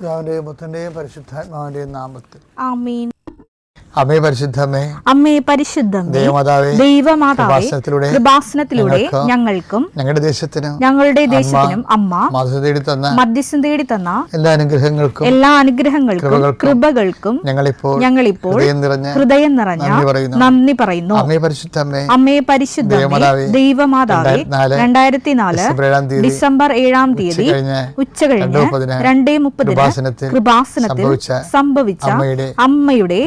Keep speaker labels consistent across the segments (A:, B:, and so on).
A: പിതാവിന്റെയും പുത്രന്റെയും പരിശുദ്ധാത്മാവിന്റെയും നാമത്തിൽ
B: ആമേൻ.
A: അമ്മേ പരിശുദ്ധമേ,
B: അമ്മേ പരിശുദ്ധമേ, ദൈവമാതാവേ, കൃപാസനത്തിലൂടെ ഞങ്ങൾക്കും ഞങ്ങളുടെ ദേശത്തിനും അമ്മ മധ്യസ്ഥം തേടി തന്ന എല്ലാ അനുഗ്രഹങ്ങൾക്കും കൃപകൾക്കും ഞങ്ങളിപ്പോൾ ഹൃദയം നിറഞ്ഞ നന്ദി പറയുന്നു. അമ്മേ പരിശുദ്ധമേ, ദൈവമാതാവേ, 2004 ഡിസംബർ 7 തീയതി ഉച്ചകഴിഞ്ഞ് 2:30 കൃപാസനത്തിൽ സംഭവിച്ച അമ്മയുടെ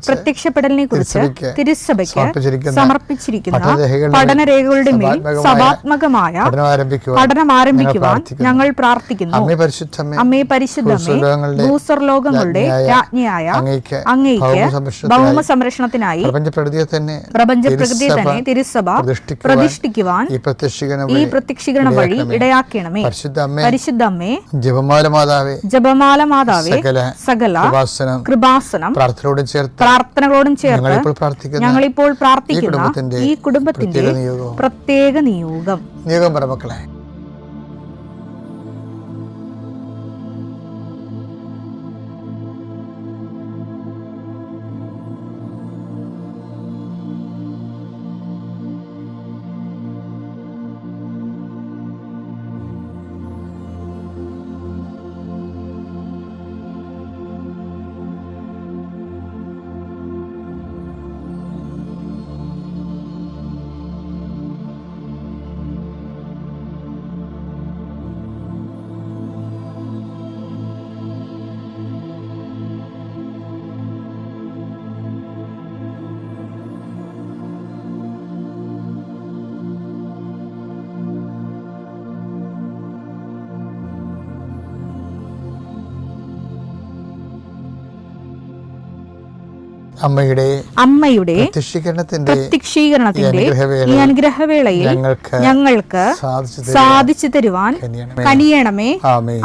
B: പ്രത്യക്ഷപ്പെടലിനെ കുറിച്ച് തിരുസഭയ്ക്ക് സമർപ്പിച്ചിരിക്കുന്ന പഠനരേഖകളുടെ മേൽ സഭാത്മകമായ പഠനം ആരംഭിക്കുവാൻ ഞങ്ങൾ പ്രാർത്ഥിക്കുന്നു. അമ്മേ പരിശുദ്ധമേ, ഭൂസ്വർലോകങ്ങളുടെ രാജ്ഞിയായ അങ്ങയ്ക്ക് ഭൗമ സംരക്ഷണത്തിനായി പ്രപഞ്ചപ്രകൃതിയെ തന്നെ തിരുസഭ പ്രതിഷ്ഠിക്കുവാൻ ഈ പ്രത്യക്ഷീകരണം വഴി ഇടയാക്കണമേ. പരിശുദ്ധമ്മേ, ജപമാല മാതാവേ, സകല കൃപാസനം പ്രാർത്ഥനകളോടും ചേർത്ത് ഞങ്ങളിപ്പോൾ പ്രാർത്ഥിക്കുന്ന ഈ കുടുംബത്തിന്റെ പ്രത്യേക നിയോഗം.
A: മക്കളെ, അമ്മയുടെ പ്രത്യക്ഷീകരണത്തിന്റെ ഈ അനുഗ്രഹവേളയിൽ ഞങ്ങൾക്ക് സാധിച്ചു തരുവാൻ കനിയണമേ.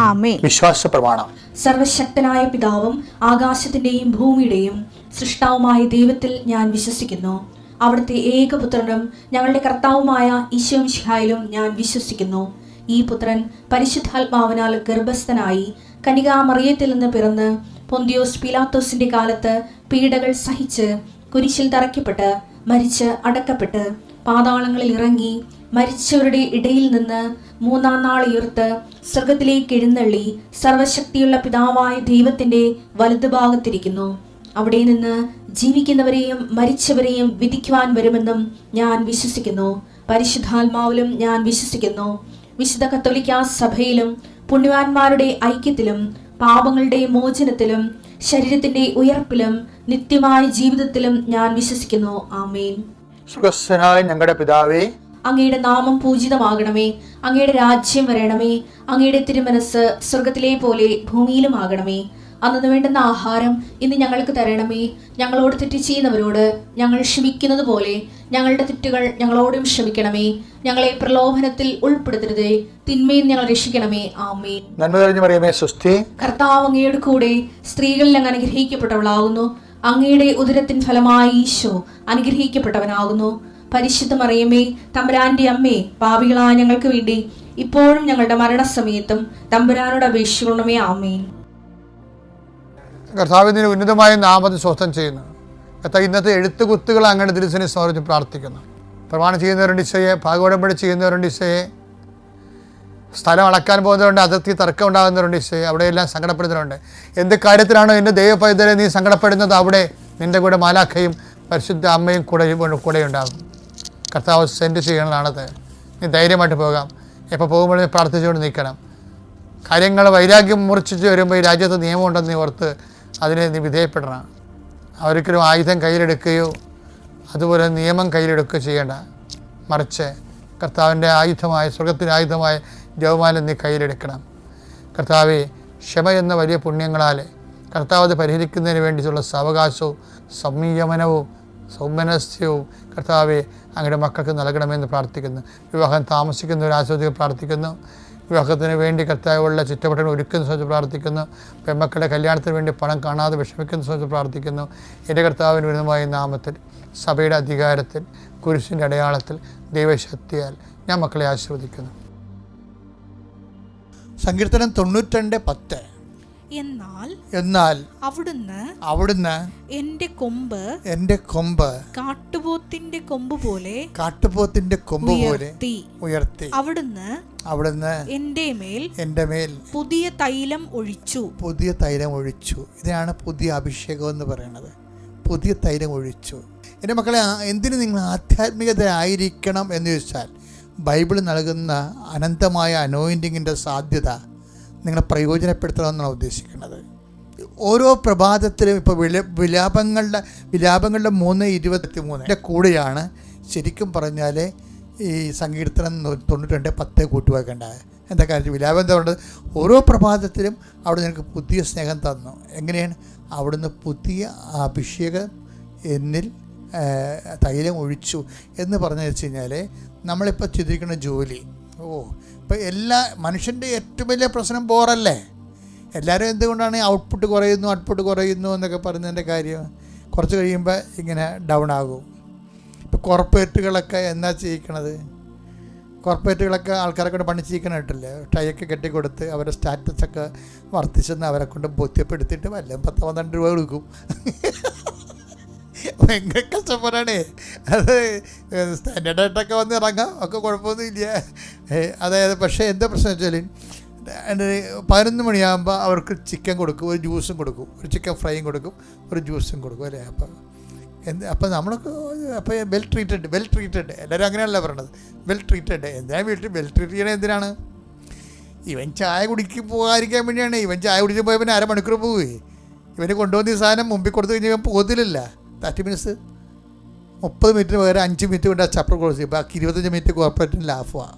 A: ആമേൻ. വിശ്വാസ പ്രമാണം.
C: സർവശക്തനായ പിതാവും ആകാശത്തിന്റെയും ഭൂമിയുടെയും സൃഷ്ടാവുമായ ദൈവത്തിൽ ഞാൻ വിശ്വസിക്കുന്നു. അവിടുത്തെ ഏകപുത്രനും ഞങ്ങളുടെ കർത്താവുമായ ഈശോ മിശിഹായിലും ഞാൻ വിശ്വസിക്കുന്നു. ഈ പുത്രൻ പരിശുദ്ധാത്മാവിനാൽ ഗർഭസ്ഥനായി കന്യകാമറിയത്തിൽ നിന്ന് പിറന്ന് പൊന്തിയോസ് പീലാത്തോസിന്റെ കാലത്ത് പീഡകൾ സഹിച്ച് കുരിശിൽ തറയ്ക്കപ്പെട്ട് മരിച്ച് അടക്കപ്പെട്ട് പാതാളങ്ങളിൽ ഇറങ്ങി മരിച്ചവരുടെ ഇടയിൽ നിന്ന് 3-ാം നാൾ ഉയർത്ത് സ്വർഗത്തിലേക്ക് എഴുന്നള്ളി സർവശക്തിയുള്ള പിതാവായ ദൈവത്തിന്റെ വലതുഭാഗത്തിരിക്കുന്നു. അവിടെ നിന്ന് ജീവിക്കുന്നവരെയും മരിച്ചവരെയും വിധിക്കുവാൻ വരുമെന്നും ഞാൻ വിശ്വസിക്കുന്നു. പരിശുദ്ധാത്മാവിലും ഞാൻ വിശ്വസിക്കുന്നു. വിശുദ്ധ കത്തോലിക്കാ സഭയിലും പുണ്യവാന്മാരുടെ ഐക്യത്തിലും പാപങ്ങളുടെ മോചനത്തിലും ശരീരത്തിന്റെ ഉയർപ്പിലും നിത്യമായ ജീവിതത്തിലും ഞാൻ വിശ്വസിക്കുന്നു. ആമേൻ.
A: സുഖസ്ഥനായ ഞങ്ങളുടെ പിതാവേ,
C: അങ്ങയുടെ നാമം പൂജിതമാകണമേ. അങ്ങയുടെ രാജ്യം വരണമേ. അങ്ങയുടെ തിരുമനസ് സ്വർഗത്തിലെ പോലെ ഭൂമിയിലും ആകണമേ. അന്നു വേണ്ടുന്ന ആഹാരം ഇന്ന് ഞങ്ങൾക്ക് തരണമേ. ഞങ്ങളോട് തെറ്റ് ചെയ്യുന്നവരോട് ഞങ്ങൾ ക്ഷമിക്കുന്നത് പോലെ ഞങ്ങളുടെ തെറ്റുകൾ ഞങ്ങളോടും ക്ഷമിക്കണമേ. ഞങ്ങളെ പ്രലോഭനത്തിൽ ഉൾപ്പെടുത്തരുതേ, തിന്മയിൽ ഞങ്ങൾ രക്ഷിക്കണമേ. ആമേൻ.
A: നന്മ നിറഞ്ഞ മറിയമേ, സ്വസ്തി.
C: കർത്താവ് അങ്ങയുടെ കൂടെ സ്ത്രീകളിൽ അങ്ങ് അനുഗ്രഹിക്കപ്പെട്ടവളാകുന്നു. അങ്ങയുടെ ഉദരത്തിൻ ഫലമായി ഈശോ അനുഗ്രഹിക്കപ്പെട്ടവനാകുന്നു. പരിശുദ്ധ മറിയമേ, തമ്പുരാന്റെ അമ്മേ, പാപികളായ ഞങ്ങൾക്ക് വേണ്ടി ഇപ്പോഴും ഞങ്ങളുടെ മരണസമയത്തും തമ്പുരാനോട് അപേക്ഷിക്കണമേ. ആമേൻ.
A: കർത്താവിന്റെ ഉന്നതമായ നാമത്തെ സ്വസ്ഥം ചെയ്യുന്നു. കർത്താവ് ഇന്നത്തെ എഴുത്തുകുത്തുകൾ അങ്ങയുടെ തിരുസന്നിധിയിൽ സമർപ്പിച്ച് പ്രാർത്ഥിക്കുന്നു. പ്രമാണം ചെയ്യുന്നവരുണ്ട് ഈശോയെ, ഭാഗവടമ്പടി ചെയ്യുന്നവരുണ്ട് ഈശോയെ, സ്ഥലം അളക്കാൻ പോകുന്നവരുണ്ട്, അതിർത്തി തർക്കം ഉണ്ടാകുന്നവരുണ്ട് ഈശോയെ, അവിടെയെല്ലാം സങ്കടപ്പെടുന്നവരുണ്ട്. എന്ത് കാര്യത്തിലാണോ എൻ്റെ ദൈവപൈതലെ നീ സങ്കടപ്പെടുന്നത്, അവിടെ നിൻ്റെ കൂടെ മാലാഖയും പരിശുദ്ധ അമ്മയും കൂടെ ഉണ്ടാകും. കർത്താവ് സെൻഡ് ചെയ്യണതാണത്. നീ ധൈര്യമായിട്ട് പോകാം. എപ്പോൾ പോകുമ്പോഴും പ്രാർത്ഥിച്ചുകൊണ്ട് നിൽക്കണം. കാര്യങ്ങൾ വൈരാഗ്യം മുറിച്ചിട്ട് വരുമ്പോൾ ഈ രാജ്യത്ത് നിയമമുണ്ടെന്ന് നീ ഓർത്ത് അതിനെ നീ വിധേയപ്പെടണം. അവർക്കൊരു ആയുധം കയ്യിലെടുക്കുകയോ അതുപോലെ നിയമം കയ്യിലെടുക്കുകയോ ചെയ്യേണ്ട. മറിച്ച് കർത്താവിൻ്റെ ആയുധമായ, സ്വർഗത്തിൻ്റെ ആയുധമായ ജപമാല നീ കയ്യിലെടുക്കണം. കർത്താവെ, ക്ഷമ എന്ന വലിയ പുണ്യങ്ങളാൽ കർത്താവ് അത് പരിഹരിക്കുന്നതിന് വേണ്ടിയിട്ടുള്ള സാവകാശവും സംയമനവും സൗമനസ്യവും കർത്താവെ അങ്ങയുടെ മക്കൾക്ക് നൽകണമെന്ന് പ്രാർത്ഥിക്കുന്നു. വിവാഹം താമസിക്കുന്നവർ ആസ്വദിക്കാൻ പ്രാർത്ഥിക്കുന്നു. വിവാഹത്തിന് വേണ്ടി കർത്താവുള്ള ചുറ്റവട്ടങ്ങൾ ഒരുക്കുന്ന സമയത്ത് പ്രാർത്ഥിക്കുന്നു. പെൺമക്കളുടെ കല്യാണത്തിന് വേണ്ടി പണം കാണാതെ വിഷമിക്കുന്ന സമയത്ത് പ്രാർത്ഥിക്കുന്നു. എൻ്റെ കർത്താവിന് വിരുദ്ധമായ നാമത്തിൽ, സഭയുടെ അധികാരത്തിൽ, കുരിശിൻ്റെ അടയാളത്തിൽ, ദൈവശക്തിയാൽ ഞാൻ മക്കളെ ആശീർവദിക്കുന്നു. സങ്കീർത്തനം 92:10.
B: എന്നാൽ
D: അവിടുന്ന്
B: എന്റെ
D: കൊമ്പ്
B: കാട്ടുപോത്തിന്റെ കൊമ്പ് പോലെ
D: ഉയർത്തി.
B: അവിടുന്ന് എന്റെ മേൽ പുതിയ തൈലം ഒഴിച്ചു.
D: ഇതാണ് പുതിയ അഭിഷേകം എന്ന് പറയുന്നത്. പുതിയ തൈലം ഒഴിച്ചു. എൻ്റെ മക്കളെ, എന്തിന് നിങ്ങൾ ആധ്യാത്മികത ആയിരിക്കണം എന്ന് ചോദിച്ചാൽ, ബൈബിൾ നൽകുന്ന അനന്തമായ അനോയിൻറ്റിങ്ങിൻ്റെ സാധ്യത നിങ്ങൾ പ്രയോജനപ്പെടുത്തണമെന്നാണ് ഉദ്ദേശിക്കുന്നത്. ഓരോ പ്രഭാതത്തിലും ഇപ്പോൾ വിലാപങ്ങളുടെ 3:23 കൂടെയാണ് ശരിക്കും പറഞ്ഞാൽ ഈ സങ്കീർത്തനം 92:10 കൂട്ടുവെക്കേണ്ടത്. എന്താ കാര്യം? വിലാപം എന്താ പറയുന്നത്? ഓരോ പ്രഭാതത്തിലും അവിടെ നിനക്ക് പുതിയ സ്നേഹം തന്നു. എങ്ങനെയാണ്? അവിടുന്ന് പുതിയ അഭിഷേകം എന്നിൽ തൈലം ഒഴിച്ചു എന്ന് പറഞ്ഞു വെച്ച് കഴിഞ്ഞാൽ, നമ്മളിപ്പോൾ ചിന്തിക്കുന്ന ജോലി, ഇപ്പോൾ എല്ലാ മനുഷ്യൻ്റെ ഏറ്റവും വലിയ പ്രശ്നം ബോറല്ലേ? എല്ലാവരും എന്തുകൊണ്ടാണ് ഔട്ട്പുട്ട് കുറയുന്നു എന്നൊക്കെ പറയുന്നതിൻ്റെ കാര്യം, കുറച്ച് കഴിയുമ്പോൾ ഇങ്ങനെ ഡൗൺ ആകും. ഇപ്പോൾ കോർപ്പറേറ്റുകളൊക്കെ എന്നാ ചെയ്യിക്കണത്? കോർപ്പറേറ്റുകളൊക്കെ ആൾക്കാരെ കൊണ്ട് പണി ചെയ്യിക്കണായിട്ടില്ലേ? ടൈയൊക്കെ കെട്ടിക്കൊടുത്ത് അവരുടെ സ്റ്റാറ്റസൊക്കെ വർദ്ധിച്ചെന്ന് അവരെ കൊണ്ട് ബോധ്യപ്പെടുത്തിയിട്ട് വല്ലതും 10-12 രൂപ കൊടുക്കും. ഭയങ്കര കഷ്ടപ്പാടാണ് അത്. സ്റ്റാൻഡേർഡായിട്ടൊക്കെ വന്ന് ഇറങ്ങാം, ഒക്കെ കുഴപ്പമൊന്നുമില്ല. അതായത് പക്ഷേ എന്താ പ്രശ്നം വെച്ചാൽ, 11 മണിയാകുമ്പോൾ അവർക്ക് ചിക്കൻ കൊടുക്കും, ഒരു ജ്യൂസും കൊടുക്കും, ഒരു ചിക്കൻ ഫ്രൈയും കൊടുക്കും, ഒരു ജ്യൂസും കൊടുക്കും അല്ലേ? അപ്പം നമ്മളൊക്കെ അപ്പോൾ വെൽ ട്രീറ്റഡ് എല്ലാവരും അങ്ങനെയല്ല പറയണത്. വെൽ ട്രീറ്റഡ് എന്തിനാ വീട്ടിൽ വെൽ ട്രീറ്റ് ചെയ്യണത്? എന്തിനാണ്? ഇവൻ ചായ പോകാതിരിക്കാൻ വേണ്ടിയാണ്. ഇവൻ ചായ കുടിച്ച് പോയാൽ പിന്നെ 1/2 മണിക്കൂർ പോവുകയെ. ഇവന് കൊണ്ടുവന്ന ഈ സാധനം മുമ്പിൽ കൊടുത്തു കഴിഞ്ഞാൽ പോകത്തില്ല. 30 മിനിറ്റ്സ് 30 മിനിറ്റിന് പകരം 5 മിനിറ്റ് കൊണ്ട് ആ ചാപ്റ്റർ ക്ലോസ് ചെയ്യും. ബാക്കി 25 മിനിറ്റ് കോർപ്പറേറ്റിന് ലാഭമാണ്.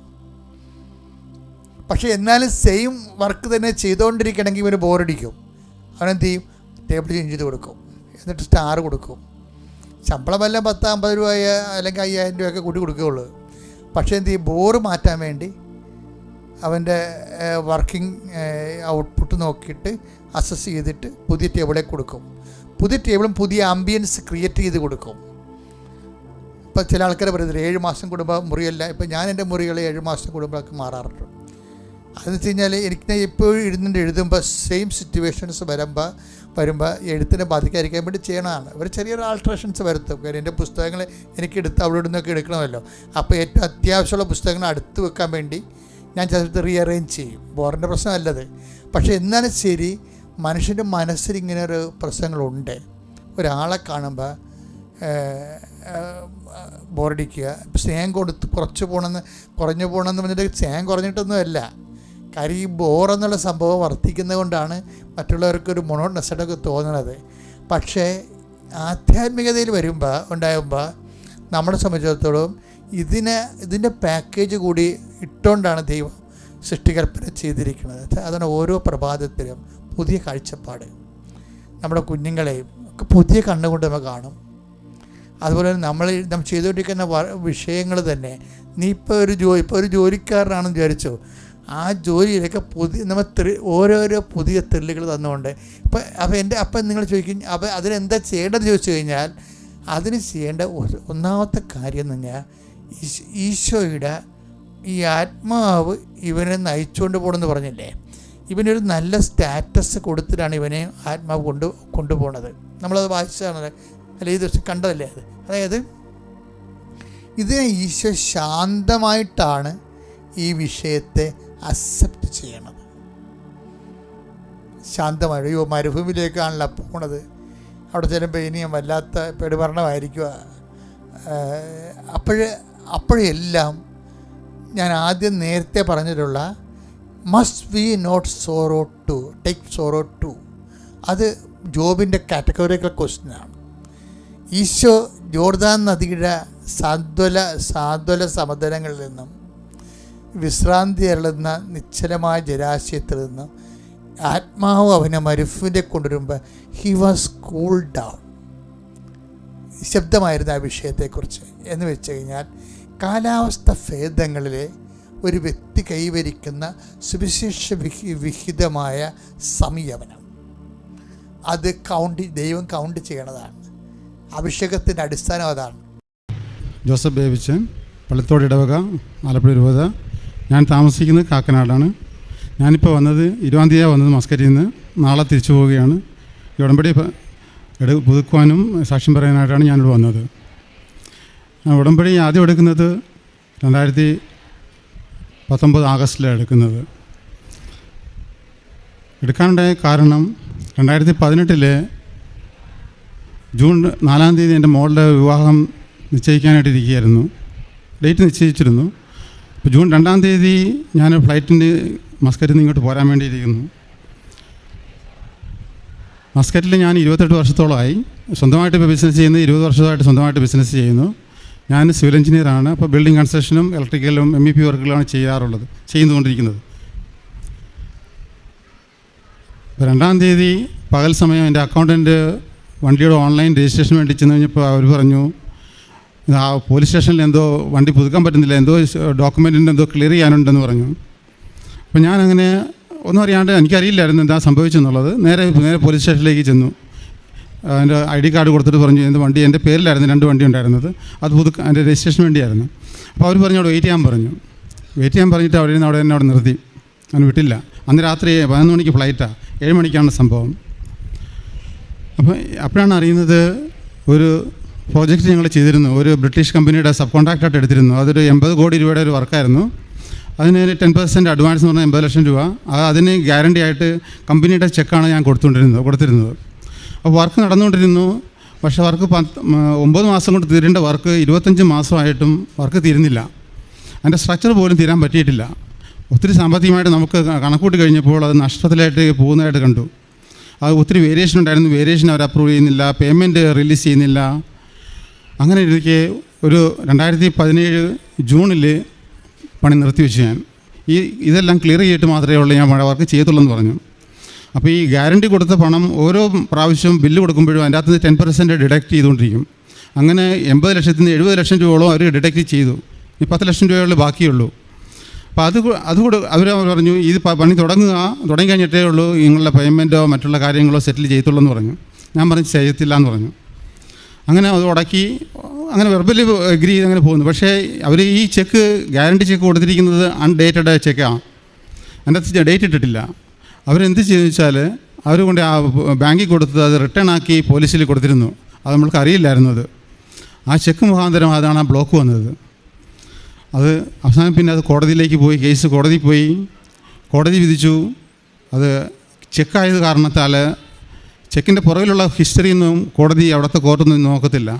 D: പക്ഷേ എന്നാലും സെയിം വർക്ക് തന്നെ ചെയ്തുകൊണ്ടിരിക്കണമെങ്കിൽ ഇവന് ബോറടിക്കും. അവനെന്ത് ചെയ്യും? ടേബിൾ ചേഞ്ച് ചെയ്ത് കൊടുക്കും, എന്നിട്ട് സ്റ്റാർ കൊടുക്കും. ശമ്പളം എല്ലാം 10-50 രൂപ അല്ലെങ്കിൽ 5000 രൂപയൊക്കെ കൂട്ടി കൊടുക്കുകയുള്ളൂ. പക്ഷേ എന്ത് ചെയ്യും? ബോറ് മാറ്റാൻ വേണ്ടി അവൻ്റെ വർക്കിംഗ് ഔട്ട്പുട്ട് നോക്കിയിട്ട് അസസ് ചെയ്തിട്ട് പുതിയ ടേബിളിലേക്ക് കൊടുക്കും. പുതിയ ടേബിളും പുതിയ ആംബിയൻസ് ക്രിയേറ്റ് ചെയ്ത് കൊടുക്കും. ഇപ്പോൾ ചില ആൾക്കാർ പറയുന്നത് 7 മാസം കൂടുമ്പോൾ മുറിയല്ല. ഇപ്പോൾ ഞാൻ എൻ്റെ മുറികൾ 7 മാസം കൂടുമ്പോഴൊക്കെ മാറാറുണ്ട്. അതെന്ന് വെച്ച് കഴിഞ്ഞാൽ എനിക്ക് എപ്പോഴും എഴുതുമ്പോൾ സെയിം സിറ്റുവേഷൻസ് വരുമ്പോൾ എഴുത്തിനെ ബാധിക്കാതിരിക്കാൻ വേണ്ടി ചെയ്യണതാണ്. ഒരു ചെറിയൊരു ആൾട്രേഷൻസ് വരുത്തും. കാര്യം എൻ്റെ പുസ്തകങ്ങൾ എനിക്ക് അവിടെ നിന്നൊക്കെ എടുക്കണമല്ലോ. അപ്പോൾ ഏറ്റവും അത്യാവശ്യമുള്ള പുസ്തകങ്ങൾ അടുത്ത് വെക്കാൻ വേണ്ടി ഞാൻ ചിലപ്പോൾ റീഅറേഞ്ച് ചെയ്യും. ബോറിൻ്റെ പ്രശ്നമല്ലത്. പക്ഷേ എന്നാലും ശരി, മനുഷ്യൻ്റെ മനസ്സിൽ ഇങ്ങനെ ഒരു പ്രശ്നങ്ങളുണ്ട്. ഒരാളെ കാണുമ്പോൾ ബോറടിക്കുക, സ്നേഹം കുറഞ്ഞു പോകണമെന്ന് പറഞ്ഞിട്ട് സ്നേഹം കുറഞ്ഞിട്ടൊന്നുമല്ല. കാര്യം ഈ ബോറെന്നുള്ള സംഭവം വർദ്ധിക്കുന്നത് കൊണ്ടാണ് മറ്റുള്ളവർക്കൊരു മൊണോട്ടോണസ്സായിട്ടൊക്കെ തോന്നുന്നത്. പക്ഷേ ആധ്യാത്മികതയിൽ ഉണ്ടാകുമ്പോൾ നമ്മളെ സംബന്ധിച്ചിടത്തോളം ഇതിൻ്റെ പാക്കേജ് കൂടി ഇട്ടുകൊണ്ടാണ് ദൈവം സൃഷ്ടികൽപ്പന ചെയ്തിരിക്കുന്നത്. അതാണ് ഓരോ പ്രഭാതത്തിലും പുതിയ കാഴ്ചപ്പാട്. നമ്മുടെ കുഞ്ഞുങ്ങളെയും ഒക്കെ പുതിയ കണ്ണുകൊണ്ട് നമ്മൾ കാണും. അതുപോലെ നമ്മൾ ചെയ്തുകൊണ്ടിരിക്കുന്ന വിഷയങ്ങൾ തന്നെ, നീ ഇപ്പോൾ ഒരു ജോലിക്കാരനാണെന്ന് വിചാരിച്ചോ, ആ ജോലിയിലൊക്കെ ഓരോരോ പുതിയ ത്രില്ലുകൾ തന്നുകൊണ്ട് അപ്പം നിങ്ങൾ ചോദിക്കും, അപ്പം അതിനെന്താ ചെയ്യേണ്ടതെന്ന് ചോദിച്ചു കഴിഞ്ഞാൽ, അതിന് ചെയ്യേണ്ട ഒന്നാമത്തെ കാര്യം എന്ന് പറഞ്ഞാൽ ഈശോയുടെ ഈ ആത്മാവ് ഇവനെ നയിച്ചുകൊണ്ട് പോകണമെന്ന് പറഞ്ഞില്ലേ, ഇവനൊരു നല്ല സ്റ്റാറ്റസ് കൊടുത്തിട്ടാണ് ഇവനെ ആത്മാവ് കൊണ്ടുപോകുന്നത്. നമ്മളത് വായിച്ചതാണ്, അല്ല ഈ ദിവസം കണ്ടതല്ലേ അത്. അതായത് ഇതിനെ ഈശോ ശാന്തമായിട്ടാണ് ഈ വിഷയത്തെ അക്സെപ്റ്റ് ചെയ്യണത്. ശാന്തമായി മരുഭൂമിയിലേക്കാണല്ലോ പോണത്. അവിടെ ചെല്ലുമ്പോൾ ഇനിയും വല്ലാത്ത പെടുമരണമായിരിക്കുക. അപ്പോഴെല്ലാം ഞാൻ ആദ്യം നേരത്തെ പറഞ്ഞിട്ടുള്ള must we not sorrow to take sorrow to, അത് ജോബിൻ്റെ കാറ്റഗറിക്കൽ ക്വസ്റ്റ്യനാണ്. ഈശോ ജോർദാൻ നദിയുടെ സാന്ത്വല സമതലങ്ങളിൽ നിന്നും വിശ്രാന്തി അരുളുന്ന നിശ്ചലമായ ജലാശയത്തിൽ നിന്നും ആത്മാവ് അവനെ മരുഭൂമിയിലെ കൊണ്ടുവരുമ്പോൾ ഹി വാസ് കൂൾ ഡൗൺ. ശബ്ദമായിരുന്നു ആ വിഷയത്തെക്കുറിച്ച്. എന്ന് വെച്ച് കഴിഞ്ഞാൽ കാലാവസ്ഥ ഭേദങ്ങളിലെ ഒരു വ്യക്തി കൈവരിക്കുന്ന സുവിശേഷ വിഹിതമായ സംയമനം, അത് ദൈവം കൗണ്ട് ചെയ്യണതാണ്. അഭിഷേകത്തിൻ്റെ അടിസ്ഥാനം അതാണ്.
E: ജോസഫ് ബേബിച്ചൻ, പള്ളിത്തോട് ഇടവക, ആലപ്പുഴ 20. ഞാൻ താമസിക്കുന്നത് കാക്കനാടാണ്. ഞാനിപ്പോൾ വന്നത് 20-ാം തീയതിയാണ് വന്നത് മസ്കറ്റിൽ നിന്ന്. നാളെ തിരിച്ചു പോവുകയാണ്. ഈ ഉടമ്പടി പുതുക്കുവാനും സാക്ഷ്യം പറയാനായിട്ടാണ് ഞാനിവിടെ വന്നത്. ഉടമ്പടി ആദ്യം എടുക്കുന്നത് 2019 ആഗസ്റ്റിലാണ് എടുക്കുന്നത്. എടുക്കാനുണ്ടായ കാരണം 2018 ജൂൺ 4-ാം തീയതി എൻ്റെ മോളുടെ വിവാഹം നിശ്ചയിക്കാനായിട്ടിരിക്കുകയായിരുന്നു. ഡേറ്റ് നിശ്ചയിച്ചിരുന്നു. ഇപ്പോൾ ജൂൺ 2-ാം തീയതി ഞാൻ ഫ്ലൈറ്റിന് മസ്കറ്റിൽ നിന്ന് ഇങ്ങോട്ട് പോരാൻ വേണ്ടിയിരിക്കുന്നു. മസ്കറ്റിൽ ഞാൻ 28 വർഷത്തോളമായി സ്വന്തമായിട്ട് ഇപ്പോൾ ബിസിനസ് ചെയ്യുന്നത്. 20 വർഷമായിട്ട് സ്വന്തമായിട്ട് ബിസിനസ് ചെയ്യുന്നു. ഞാൻ സിവിൽ എഞ്ചിനീയറാണ്. അപ്പോൾ ബിൽഡിംഗ് കൺസ്ട്രക്ഷനും ഇലക്ട്രിക്കലും MEP വർക്കുകളാണ് ചെയ്തുകൊണ്ടിരിക്കുന്നത്. 2-ാം തീയതി പകൽ സമയം എൻ്റെ അക്കൗണ്ടൻറ്റ് വണ്ടിയുടെ ഓൺലൈൻ രജിസ്ട്രേഷൻ വേണ്ടി ചെന്ന് കഴിഞ്ഞപ്പോൾ അവർ പറഞ്ഞു, ആ പോലീസ് സ്റ്റേഷനിൽ എന്തോ വണ്ടി പുതുക്കാൻ പറ്റുന്നില്ല, എന്തോ ഡോക്യുമെൻറ്റിൻ്റെ എന്തോ ക്ലിയർ ചെയ്യാനുണ്ടെന്ന് പറഞ്ഞു. അപ്പോൾ ഞാനങ്ങനെ ഒന്നും അറിയാണ്ട്, എനിക്കറിയില്ലായിരുന്നു എന്താ സംഭവിച്ചെന്നുള്ളത്. നേരെ പോലീസ് സ്റ്റേഷനിലേക്ക് ചെന്നു. എൻ്റെ ID കാർഡ് കൊടുത്തിട്ട് പറഞ്ഞു, എന്ത് വണ്ടി എൻ്റെ പേരിലായിരുന്നു 2 വണ്ടി ഉണ്ടായിരുന്നത്, അത് എൻ്റെ രജിസ്ട്രേഷൻ വേണ്ടിയായിരുന്നു. അപ്പോൾ അവർ പറഞ്ഞു അവിടെ വെയിറ്റ് ചെയ്യാൻ പറഞ്ഞു. വെയിറ്റ് ചെയ്യാൻ പറഞ്ഞിട്ട് അവിടെ നിന്ന് അവിടെ നിർത്തി. അവന് വിട്ടില്ല. അന്ന് രാത്രി 11 മണിക്ക് ഫ്ലൈറ്റാണ്, 7 മണിക്കാണ് സംഭവം. അപ്പോൾ അപ്പോഴാണ് അറിയുന്നത് ഒരു പ്രോജക്റ്റ് ഞങ്ങൾ ചെയ്തിരുന്നു. ഒരു ബ്രിട്ടീഷ് കമ്പനിയുടെ സബ് കോൺട്രാക്റ്റായിട്ട് എടുത്തിരുന്നു. അതൊരു 80 കോടി രൂപയുടെ ഒരു വർക്കായിരുന്നു. അതിന് 10% അഡ്വാൻസ് എന്ന് പറഞ്ഞാൽ 80 ലക്ഷം രൂപ. അതിന് ഗ്യാരണ്ടി ആയിട്ട് കമ്പനിയുടെ ചെക്കാണ് ഞാൻ കൊടുത്തിരുന്നത്. അപ്പോൾ വർക്ക് നടന്നുകൊണ്ടിരുന്നു. പക്ഷേ വർക്ക് 9 മാസം കൊണ്ട് തീരേണ്ട വർക്ക് 25 മാസമായിട്ടും വർക്ക് തീരുന്നില്ല. അതിൻ്റെ സ്ട്രക്ചർ പോലും തീരാൻ പറ്റിയിട്ടില്ല. ഒത്തിരി സാമ്പത്തികമായിട്ട് നമുക്ക് കണക്കൂട്ടി കഴിഞ്ഞപ്പോൾ അത് നഷ്ടത്തിലായിട്ട് പോകുന്നതായിട്ട് കണ്ടു. അത് ഒത്തിരി വേരിയേഷൻ ഉണ്ടായിരുന്നു. വേരിയേഷൻ അവർ അപ്രൂവ് ചെയ്യുന്നില്ല, പേയ്മെൻറ്റ് റിലീസ് ചെയ്യുന്നില്ല. അങ്ങനെ ഇരിക്കെ ഒരു 2017 ജൂണിൽ പണി നിർത്തിവെച്ച് ഞാൻ ഇതെല്ലാം ക്ലിയർ ചെയ്തിട്ട് മാത്രമേ ഉള്ളൂ ഞാൻ വർക്ക് ചെയ്യത്തുള്ളൂ എന്ന് പറഞ്ഞു. അപ്പോൾ ഈ ഗ്യാരണ്ടി കൊടുത്ത പണം ഓരോ പ്രാവശ്യവും ബില്ല് കൊടുക്കുമ്പോഴും അതിൻ്റെ അകത്ത് നിന്ന് 10% ഡിഡക്റ്റ് ചെയ്തുകൊണ്ടിരിക്കും. അങ്ങനെ 80 ലക്ഷത്തിൽ നിന്ന് 70 ലക്ഷം രൂപയോളം അവർ ഡിഡക്റ്റ് ചെയ്തു. ഈ 10 ലക്ഷം രൂപയുള്ള ബാക്കിയുള്ളൂ. അപ്പോൾ അതുകൂടെ അവർ പറഞ്ഞു, ഇത് പണി തുടങ്ങി കഴിഞ്ഞിട്ടേ ഉള്ളൂ നിങ്ങളുടെ പേയ്മെൻറ്റോ മറ്റുള്ള കാര്യങ്ങളോ സെറ്റിൽ ചെയ്യത്തുള്ളൂ എന്ന് പറഞ്ഞു. ഞാൻ പറഞ്ഞു ചെയ്യത്തില്ല എന്ന് പറഞ്ഞു. അങ്ങനെ അത് ഉടക്കി അങ്ങനെ വെർബലി എഗ്രി ചെയ്ത് അങ്ങനെ പോകുന്നു. പക്ഷേ അവർ ഈ ചെക്ക് ഗ്യാരണ്ടി ചെക്ക് കൊടുത്തിരിക്കുന്നത് അൺഡേറ്റഡ് ചെക്കാണ്. അതിൻ്റെ അകത്ത് ഡേറ്റ് ഇട്ടിട്ടില്ല. അവരെന്ത് ചെയ്തെന്ന് വെച്ചാൽ അവർ കൊണ്ട് ആ ബാങ്കിൽ കൊടുത്തത് അത് റിട്ടേൺ ആക്കി പോലീസിൽ കൊടുത്തിരുന്നു. അത് നമ്മൾക്ക് അറിയില്ലായിരുന്നു. അത് ആ ചെക്ക് മുഖാന്തരം അതാണ് ആ ബ്ലോക്ക് വന്നത്. അത് അവസാനം പിന്നെ അത് കോടതിയിലേക്ക് പോയി. കേസ് കോടതിയിൽ പോയി. കോടതി വിധിച്ചു അത് ചെക്കായത് കാരണത്താൽ ചെക്കിൻ്റെ പുറകിലുള്ള ഹിസ്റ്ററിയൊന്നും കോടതി അവിടുത്തെ കോർട്ടൊന്നും നോക്കത്തില്ല.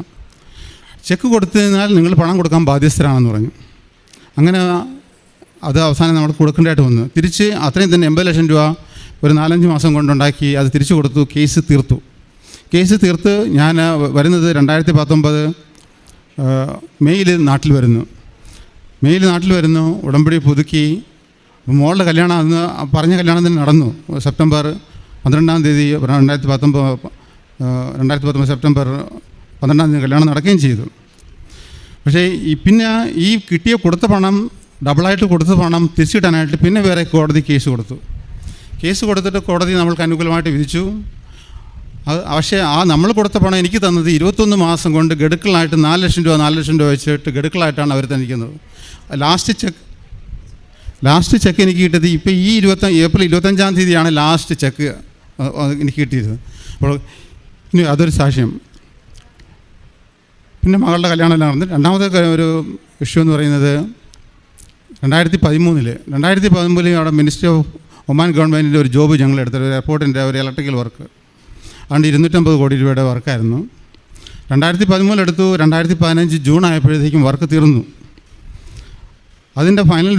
E: ചെക്ക് കൊടുത്തതിനാൽ നിങ്ങൾ പണം കൊടുക്കാൻ ബാധ്യസ്ഥരാണെന്ന് പറഞ്ഞു. അങ്ങനെ അത് അവസാനം നമ്മൾ കൊടുക്കേണ്ടതായിട്ട് വന്നു. തിരിച്ച് അത്രയും തന്നെ 80 ലക്ഷം രൂപ ഒരു 4-5 മാസം കൊണ്ടുണ്ടാക്കി അത് തിരിച്ചു കൊടുത്തു. കേസ് തീർത്ത് ഞാൻ വരുന്നത് 2019 മെയ്യിൽ നാട്ടിൽ വരുന്നു. ഉടമ്പടി പുതുക്കി മോളുടെ കല്യാണം അന്ന് പറഞ്ഞ കല്യാണം തന്നെ നടന്നു. സെപ്റ്റംബർ 12-ാം തീയതി 2019 സെപ്റ്റംബർ 12-ാം തീയതി കല്യാണം നടക്കുകയും ചെയ്തു. പക്ഷേ പിന്നെ ഈ കൊടുത്ത പണം ഡബിളായിട്ട് കൊടുത്ത പണം തിരിച്ചിടാനായിട്ട് പിന്നെ വേറെ കോടതി കേസ് കൊടുത്തിട്ട് കോടതി നമ്മൾക്ക് അനുകൂലമായിട്ട് വിധിച്ചു. പക്ഷേ നമ്മൾ കൊടുത്ത പണം എനിക്ക് തന്നത് 21 മാസം കൊണ്ട് ഗഡുക്കളായിട്ട് 4 ലക്ഷം രൂപ വെച്ചിട്ട് ഗഡുക്കളായിട്ടാണ് അവർ തന്നിരിക്കുന്നത്. ലാസ്റ്റ് ചെക്ക് എനിക്ക് കിട്ടിയത് ഇപ്പോൾ ഈ ഏപ്രിൽ 25-ാം തീയതിയാണ് ലാസ്റ്റ് ചെക്ക് എനിക്ക് കിട്ടിയത്. അപ്പോൾ ഇനി അതൊരു സാക്ഷ്യം. പിന്നെ മകളുടെ കല്യാണം എല്ലാം നടന്നു. രണ്ടാമത്തെ ഒരു ഇഷ്യൂ എന്ന് പറയുന്നത് 2013 അവിടെ മിനിസ്ട്രി ഓഫ് ഒമാൻ ഗവൺമെൻറ്റിൻ്റെ ഒരു ജോബ് ഞങ്ങൾ എടുത്തത്, ഒരു എയർപോർട്ടിൻ്റെ ഒരു ഇലക്ട്രിക്കൽ വർക്ക്. അതുകൊണ്ട് 250 കോടി രൂപയുടെ വർക്കായിരുന്നു. 2013 എടുത്തു. 2015 ജൂൺ ആയപ്പോഴത്തേക്കും വർക്ക് തീർന്നു. അതിൻ്റെ ഫൈനൽ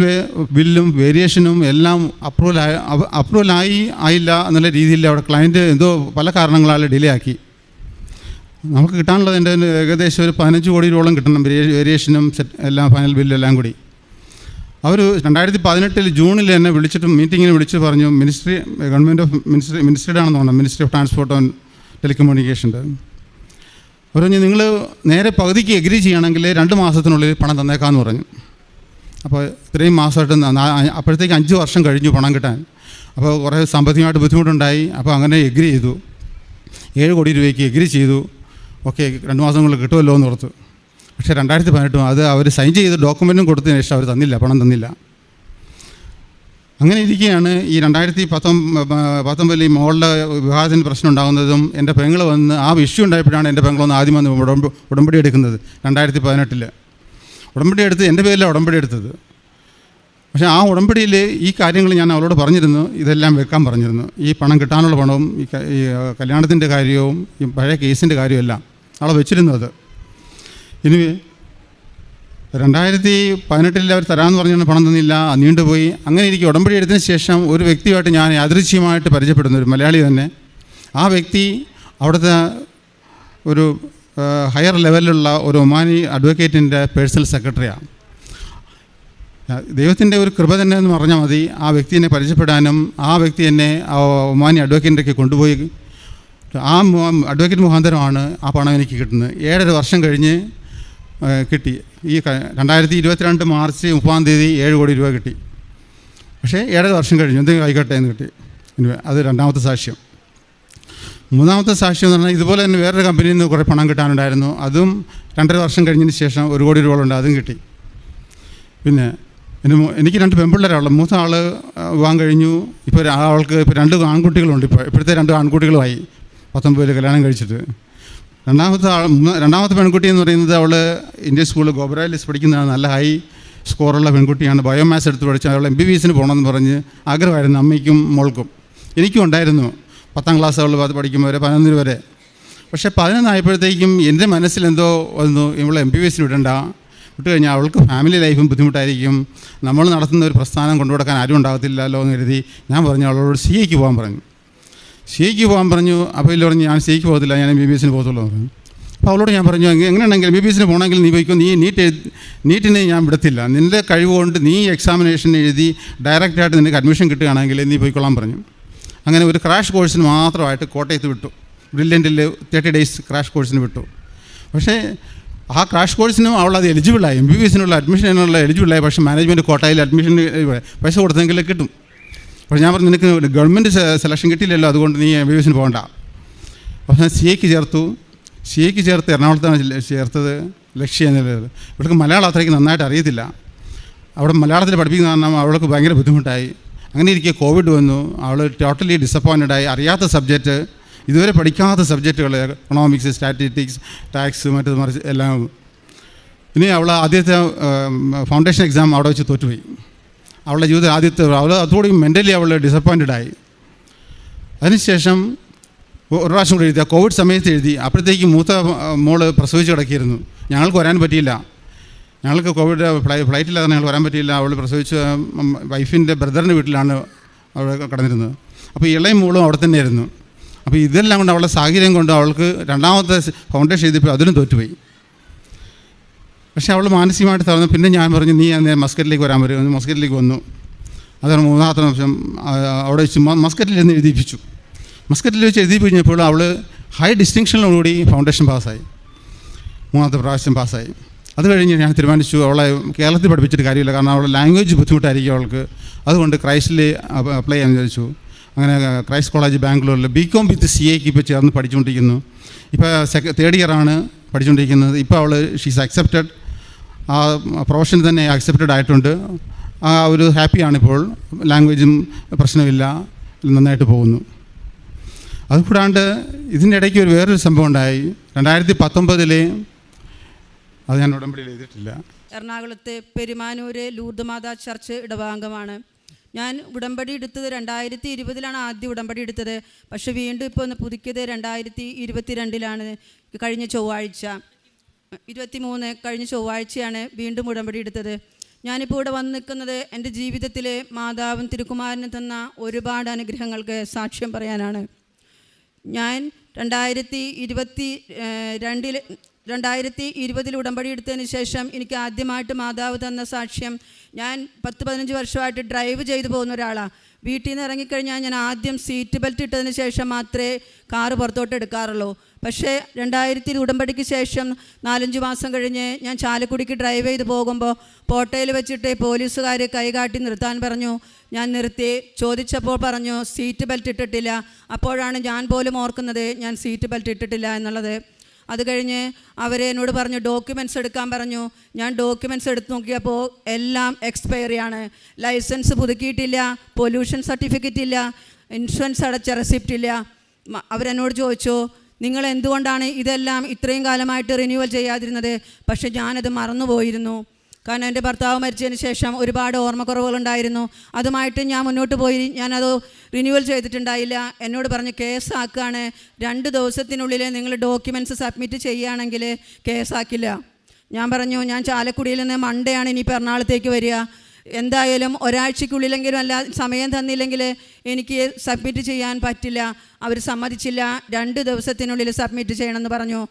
E: ബില്ലും വേരിയേഷനും എല്ലാം ആയില്ല എന്നുള്ള രീതിയിൽ അവിടെ ക്ലയൻറ്റ് എന്തോ പല കാരണങ്ങളാൽ ഡിലേ ആക്കി. നമുക്ക് കിട്ടാനുള്ളത് എൻ്റെ ഏകദേശം ഒരു 15 കോടി രൂപയോളം കിട്ടണം, വേരിയേഷനും എല്ലാം ഫൈനൽ ബില്ലും എല്ലാം കൂടി. അവർ 2018 ജൂണിൽ എന്നെ മീറ്റിങ്ങിന് വിളിച്ച് പറഞ്ഞു, ഗവൺമെൻറ് ഓഫ് മിനിസ്ട്രിയുടെ ആണെന്ന് തോന്നുന്നു, മിനിസ്ട്രി ഓഫ് ട്രാൻസ്പോർട്ട് ആൻഡ് ടെലികമ്മ്യൂണിക്കേഷൻ്റെ. അവർ പറഞ്ഞു നിങ്ങൾ നേരെ പകുതിക്ക് എഗ്രി ചെയ്യണമെങ്കിൽ 2 മാസത്തിനുള്ളിൽ പണം തന്നേക്കാമെന്ന് പറഞ്ഞു. അപ്പോൾ ഇത്രയും മാസമായിട്ട് അപ്പോഴത്തേക്ക് 5 വർഷം കഴിഞ്ഞു പണം കിട്ടാൻ. അപ്പോൾ കുറേ സാമ്പത്തികമായിട്ട് ബുദ്ധിമുട്ടുണ്ടായി. അപ്പോൾ അങ്ങനെ എഗ്രി ചെയ്തു. 7 കോടി രൂപയ്ക്ക് എഗ്രി ചെയ്തു. ഓക്കെ 2 മാസം കൊണ്ട് കിട്ടുമല്ലോ എന്ന് ഓർത്തു. പക്ഷേ 2018 അത് അവർ സൈൻ ചെയ്ത് ഡോക്യുമെൻറ്റും കൊടുത്തതിന് ശേഷം അവർ പണം തന്നില്ല. അങ്ങനെ ഇരിക്കുകയാണ് ഈ 2019 ഈ മോളുടെ വിവാഹത്തിന് പ്രശ്നം ഉണ്ടാകുന്നതും എൻ്റെ പെങ്ങൾ വന്ന് ആ ഇഷ്യൂ ഉണ്ടായപ്പോഴാണ് എൻ്റെ പെങ്ങളൊന്ന് ആദ്യം വന്ന് ഉടമ്പടി എടുക്കുന്നത് 2018 ഉടമ്പടി എടുത്ത് എൻ്റെ പേരിലാണ് ഉടമ്പടി എടുത്തത്. പക്ഷേ ആ ഉടമ്പടിയിൽ ഈ കാര്യങ്ങൾ ഞാൻ അവളോട് പറഞ്ഞിരുന്നു, ഇതെല്ലാം വെക്കാൻ പറഞ്ഞിരുന്നു. ഈ പണം കിട്ടാനുള്ള പണവും ഈ കല്യാണത്തിൻ്റെ കാര്യവും ഈ പഴയ കേസിൻ്റെ കാര്യമെല്ലാം അവളെ വെച്ചിരുന്നു. അത് ഇനി 2018 അവർ തരാമെന്ന് പറഞ്ഞാൽ പണം തന്നില്ല, നീണ്ടുപോയി. അങ്ങനെ എനിക്ക് ഉടമ്പടി എടുത്തതിന് ശേഷം ഒരു വ്യക്തിയുമായിട്ട് ഞാൻ യാദൃച്ഛികമായിട്ട് പരിചയപ്പെടുന്ന ഒരു മലയാളി തന്നെ. ആ വ്യക്തി അവിടുത്തെ ഒരു ഹയർ ലെവലിലുള്ള ഒരു ഒമാനി അഡ്വക്കേറ്റിൻ്റെ പേഴ്സണൽ സെക്രട്ടറിയാണ്. ദൈവത്തിൻ്റെ ഒരു കൃപ തന്നെ എന്ന് പറഞ്ഞാൽ മതി. ആ വ്യക്തിയെ പരിചയപ്പെടാനും ആ വ്യക്തി എന്നെ ഒമാനി അഡ്വക്കേറ്റിൻ്റെയൊക്കെ കൊണ്ടുപോയി. ആ അഡ്വക്കേറ്റ് മുഖാന്തരമാണ് ആ പണം എനിക്ക് കിട്ടുന്നത്. 7.5 വർഷം കഴിഞ്ഞ് കിട്ടി. ഈ 2022 മാർച്ച് 30 7 കോടി രൂപ കിട്ടി. പക്ഷേ 7.5 വർഷം കഴിഞ്ഞു എന്തെങ്കിലും ആയിക്കോട്ടെ എന്ന് കിട്ടി. അത് രണ്ടാമത്തെ സാക്ഷ്യം. മൂന്നാമത്തെ സാക്ഷ്യം എന്ന് പറഞ്ഞാൽ ഇതുപോലെ തന്നെ വേറൊരു കമ്പനിയിൽ നിന്ന് കുറേ പണം കിട്ടാനുണ്ടായിരുന്നു. അതും 2.5 വർഷം കഴിഞ്ഞതിന് ശേഷം 1 കോടി രൂപ ഉണ്ട്, അതും കിട്ടി. പിന്നെ എനിക്ക് 2 പെൺപിള്ളേരാണുള്ളത്. മൂത്ത ആൾ വിവാഹം കഴിഞ്ഞു. ഇപ്പോൾ അവൾക്ക് ഇപ്പോൾ 2 ആൺകുട്ടികളുണ്ട്. ഇപ്പോഴത്തെ 2 ആൺകുട്ടികളുമായി 19 കല്യാണം കഴിച്ചിട്ട്. രണ്ടാമത്തെ പെൺകുട്ടി എന്ന് പറയുന്നത് അവൾ ഇന്ത്യൻ സ്കൂളിൽ ഗോബ്രാലിസ് പഠിക്കുന്നതാണ്. നല്ല ഹൈ സ്കോറുള്ള പെൺകുട്ടിയാണ്. ബയോമാസ് എടുത്ത് പഠിച്ച് അവൾ MBBSന് പോകണമെന്ന് പറഞ്ഞ് ആഗ്രഹമായിരുന്നു അമ്മയ്ക്കും മോൾക്കും. എനിക്കും ഉണ്ടായിരുന്നു. 10ാം ക്ലാസ് അവൾ പഠിക്കും വരെ 11 വരെ. പക്ഷേ 11 ആയപ്പോഴത്തേക്കും എൻ്റെ മനസ്സിലെന്തോ വന്നു, ഇവൾ MBBSന് വിടണ്ട, വിട്ട് കഴിഞ്ഞാൽ അവൾക്ക് ഫാമിലി ലൈഫും ബുദ്ധിമുട്ടായിരിക്കും, നമ്മൾ നടത്തുന്ന ഒരു പ്രസ്ഥാനം കൊണ്ടുകൊടുക്കാൻ ആരും ഉണ്ടാകത്തില്ലല്ലോ എന്ന് കരുതി ഞാൻ പറഞ്ഞു അവളോട് CAക്ക് പോകാൻ പറഞ്ഞു. CAക്ക് പോകാൻ പറഞ്ഞു. അപ്പോൾ ഇല്ല പറഞ്ഞു, ഞാൻ CAക്ക് പോകത്തില്ല, ഞാൻ MBBSന് പോകത്തുള്ളൂ പറഞ്ഞു. അപ്പോൾ അവളോട് ഞാൻ പറഞ്ഞു, എങ്ങനെയാണെങ്കിൽ MBBSന് പോകണമെങ്കിൽ നീ പോയിക്കോ, നീ നീറ്റിന് ഞാൻ വിടത്തില്ല, നിൻ്റെ കഴിവുകൊണ്ട് നീ എക്സാമിനേഷൻ എഴുതി ഡയറക്റ്റായിട്ട് നിനക്ക് അഡ്മിഷൻ കിട്ടുകയാണെങ്കിൽ നീ പോയിക്കൊള്ളാൻ പറഞ്ഞു. അങ്ങനെ ഒരു ക്രാഷ് കോഴ്സിന് മാത്രമായിട്ട് കോട്ടയത്ത് വിട്ടു. ബ്രില്യൻറ്റിൽ 30 ഡേയ്സ് ക്രാഷ് കോഴ്സിന് വിട്ടു. പക്ഷേ ആ ക്രാഷ് കോഴ്സിനും അവളത് എലിജിബിളായി, MBBSനുള്ള അഡ്മിഷനുള്ള എലിജിബിളായി. പക്ഷേ മാനേജ്മെൻറ്റ് കോട്ടയിൽ അഡ്മിഷൻ പൈസ കൊടുത്തെങ്കിൽ കിട്ടും. അപ്പോൾ ഞാൻ പറഞ്ഞു, നിനക്ക് ഗവൺമെൻറ് സെലക്ഷൻ കിട്ടിയില്ലല്ലോ, അതുകൊണ്ട് നീ MBBSന് പോകണ്ട. അപ്പോൾ ഞാൻ CAക്ക് ചേർത്തു. CAക്ക് ചേർത്ത് എറണാകുളത്താണ് ചേർത്തത്, ലക്ഷ്യം എന്നുള്ളത്. ഇവൾക്ക് മലയാളം അത്രയ്ക്ക് നന്നായിട്ട് അറിയത്തില്ല. അവിടെ മലയാളത്തിൽ പഠിപ്പിക്കുന്ന കാരണം അവൾക്ക് ഭയങ്കര ബുദ്ധിമുട്ടായി. അങ്ങനെ ഇരിക്കെ കോവിഡ് വന്നു. അവൾ ടോട്ടലി ഡിസപ്പോയിൻറ്റഡായി. അറിയാത്ത സബ്ജക്റ്റ്, ഇതുവരെ പഠിക്കാത്ത സബ്ജക്റ്റുകൾ, എക്കണോമിക്സ്, സ്റ്റാറ്റിസ്റ്റിക്സ്, ടാക്സ്, മറ്റത് മറിച്ച് എല്ലാം. ഇനി അവൾ ആദ്യത്തെ ഫൗണ്ടേഷൻ എക്സാം അവിടെ വെച്ച് തോറ്റുപോയി. അവളുടെ ജീവിതത്തിൽ ആദ്യത്തെ അവൾ അതോടുകൂടി മെൻ്റലി അവൾ ഡിസപ്പോയിൻറ്റഡായി. അതിനുശേഷം ഒരു പ്രാവശ്യം കൂടി എഴുതി, കോവിഡ് സമയത്ത് എഴുതി. അപ്പോഴത്തേക്ക് മൂത്ത മോള് പ്രസവിച്ച് കിടക്കിയിരുന്നു. ഞങ്ങൾക്ക് വരാൻ പറ്റിയില്ല. ഞങ്ങൾക്ക് കോവിഡ് ഫ്ലൈറ്റില്ലാതെ ഞങ്ങൾ വരാൻ പറ്റിയില്ല. അവൾ പ്രസവിച്ച് വൈഫിൻ്റെ ബ്രദറിൻ്റെ വീട്ടിലാണ് അവൾ കിടന്നിരുന്നത്. അപ്പോൾ ഇളയ മോളും അവിടെ തന്നെയായിരുന്നു. അപ്പോൾ ഇതെല്ലാം കൊണ്ട് അവളുടെ സാഹചര്യം കൊണ്ട് അവൾക്ക് രണ്ടാമത്തെ ഫൗണ്ടേഷൻ എഴുതിയപ്പോൾ അതിനും തോറ്റുപോയി. പക്ഷേ അവൾ മാനസികമായിട്ട് തളർന്നു. പിന്നെ ഞാൻ പറഞ്ഞു, നീ മസ്കറ്റിലേക്ക് വരാൻ പറ്റും. മസ്കറ്റിലേക്ക് വന്നു. അതാണ് മൂന്നാമത്തെ നിമിഷം അവിടെ വെച്ച് മസ്കറ്റിൽ നിന്ന് എഴുതിപ്പിച്ചു. മസ്കറ്റിൽ വെച്ച് എഴുതി കഴിഞ്ഞപ്പോൾ അവൾ ഹൈ ഡിസ്റ്റിങ്ഷനിലോടുകൂടി ഫൗണ്ടേഷൻ പാസ്സായി. 3ാമത്തെ പ്രാവശ്യം പാസ്സായി. അത് കഴിഞ്ഞ് ഞാൻ തീരുമാനിച്ചു അവളെ കേരളത്തിൽ പഠിപ്പിച്ചിട്ട് കാര്യമില്ല, കാരണം അവളുടെ ലാംഗ്വേജ് ബുദ്ധിമുട്ടായിരിക്കും അവൾക്ക്. അതുകൊണ്ട് ക്രൈസ്റ്റിൽ അപ്ലൈ ചെയ്യാൻ വിചാരിച്ചു. അങ്ങനെ ക്രൈസ്റ്റ് കോളേജ് ബാംഗ്ലൂരിൽ BCom വിത്ത് CAക്ക് ഇപ്പോൾ ചേർന്ന് പഠിച്ചുകൊണ്ടിരിക്കുന്നു. ഇപ്പോൾ 3rd ഇയറാണ് പഠിച്ചുകൊണ്ടിരിക്കുന്നത്. ഇപ്പോൾ അവൾ ഷീസ് അക്സെപ്റ്റഡ്, ആ പ്രൊഫഷൻ തന്നെ അക്സെപ്റ്റഡ് ആയിട്ടുണ്ട്. ആ ഒരു ഹാപ്പിയാണിപ്പോൾ. ലാംഗ്വേജും പ്രശ്നമില്ല, നന്നായിട്ട് പോകുന്നു. അതുകൂടാണ്ട് ഇതിൻ്റെ ഇടയ്ക്ക് ഒരു വേറൊരു സംഭവം ഉണ്ടായി. 2019 അത് ഞാൻ ഉടമ്പടിയിൽ എഴുതിയിട്ടില്ല.
F: എറണാകുളത്തെ പെരുമാനൂര് ലൂർദ് മാതാ ചർച്ച് ഇടവാംഗമാണ്. ഞാൻ ഉടമ്പടി എടുത്തത് 2020 ആദ്യം ഉടമ്പടി എടുത്തത്. പക്ഷേ വീണ്ടും ഇപ്പോൾ ഒന്ന് പുതുക്കിയത് 2022 കഴിഞ്ഞ ചൊവ്വാഴ്ച 23 കഴിഞ്ഞ ചൊവ്വാഴ്ചയാണ് വീണ്ടും ഉടമ്പടി എടുത്തത്. ഞാനിപ്പോൾ ഇവിടെ വന്ന് നിൽക്കുന്നത് എൻ്റെ ജീവിതത്തിലെ മാതാവും തിരുക്കുമാരനും തന്ന ഒരുപാട് അനുഗ്രഹങ്ങൾക്ക് സാക്ഷ്യം പറയാനാണ്. ഞാൻ 2020 ഉടമ്പടി എടുത്തതിന് ശേഷം എനിക്ക് ആദ്യമായിട്ട് മാതാവ് തന്ന സാക്ഷ്യം, ഞാൻ 10-15 വർഷമായിട്ട് ഡ്രൈവ് ചെയ്തു പോകുന്ന ഒരാളാണ്. വീട്ടിൽ നിന്ന് ഇറങ്ങിക്കഴിഞ്ഞാൽ ഞാൻ ആദ്യം സീറ്റ് ബെൽറ്റ് ഇട്ടതിന് ശേഷം മാത്രമേ കാറ് പുറത്തോട്ട് എടുക്കാറുള്ളൂ. പക്ഷേ 2020 ഉടമ്പടിക്ക് ശേഷം 4-5 മാസം കഴിഞ്ഞ് ഞാൻ ചാലക്കുടിക്ക് ഡ്രൈവ് ചെയ്ത് പോകുമ്പോൾ പോട്ടയിൽ വെച്ചിട്ട് പോലീസുകാർ കൈകാട്ടി നിർത്താൻ പറഞ്ഞു. ഞാൻ നിർത്തി. ചോദിച്ചപ്പോൾ പറഞ്ഞു സീറ്റ് ബെൽറ്റ് ഇട്ടിട്ടില്ല. അപ്പോഴാണ് ഞാൻ പോലും ഓർക്കുന്നത് ഞാൻ സീറ്റ് ബെൽറ്റ് ഇട്ടിട്ടില്ല എന്നുള്ളത്. അത് കഴിഞ്ഞ് അവരെന്നോട് പറഞ്ഞു ഡോക്യുമെൻറ്റ്സ് എടുക്കാൻ പറഞ്ഞു. ഞാൻ ഡോക്യുമെൻറ്റ്സ് എടുത്ത് നോക്കിയപ്പോൾ എല്ലാം എക്സ്പയറിയാണ്. ലൈസൻസ് പുതുക്കിയിട്ടില്ല, പൊല്യൂഷൻ സർട്ടിഫിക്കറ്റ് ഇല്ല, ഇൻഷുറൻസ് അടച്ച റെസിപ്റ്റ് ഇല്ല. അവരെന്നോട് ചോദിച്ചു നിങ്ങൾ എന്തുകൊണ്ടാണ് ഇതെല്ലാം ഇത്രയും കാലമായിട്ട് റിന്യൂവൽ ചെയ്യാതിരുന്നത്? പക്ഷേ ഞാനത് മറന്നുപോയിരുന്നു. കാരണം എൻ്റെ ഭർത്താവ് മരിച്ചതിന് ശേഷം ഒരുപാട് ഓർമ്മക്കുറവുകളുണ്ടായിരുന്നു. അതുമായിട്ട് ഞാൻ മുന്നോട്ട് പോയി ഞാനത് റിന്യൂവൽ ചെയ്തിട്ടുണ്ടായില്ല. എന്നോട് പറഞ്ഞ് കേസാക്കുകയാണ്, 2 ദിവസത്തിനുള്ളിൽ നിങ്ങൾ ഡോക്യുമെൻറ്റ്സ് സബ്മിറ്റ് ചെയ്യുകയാണെങ്കിൽ കേസാക്കില്ല. ഞാൻ പറഞ്ഞു ഞാൻ ചാലക്കുടിയിൽ നിന്ന് മൺഡേ ആണ് ഇനിയിപ്പോൾ എറണാകുളത്തേക്ക് വരിക, എന്തായാലും ഒരാഴ്ചയ്ക്കുള്ളിലെങ്കിലും അല്ല സമയം തന്നില്ലെങ്കിൽ എനിക്ക് സബ്മിറ്റ് ചെയ്യാൻ പറ്റില്ല. അവർ സമ്മതിച്ചില്ല, 2 ദിവസത്തിനുള്ളിൽ സബ്മിറ്റ് ചെയ്യണമെന്ന് പറഞ്ഞു.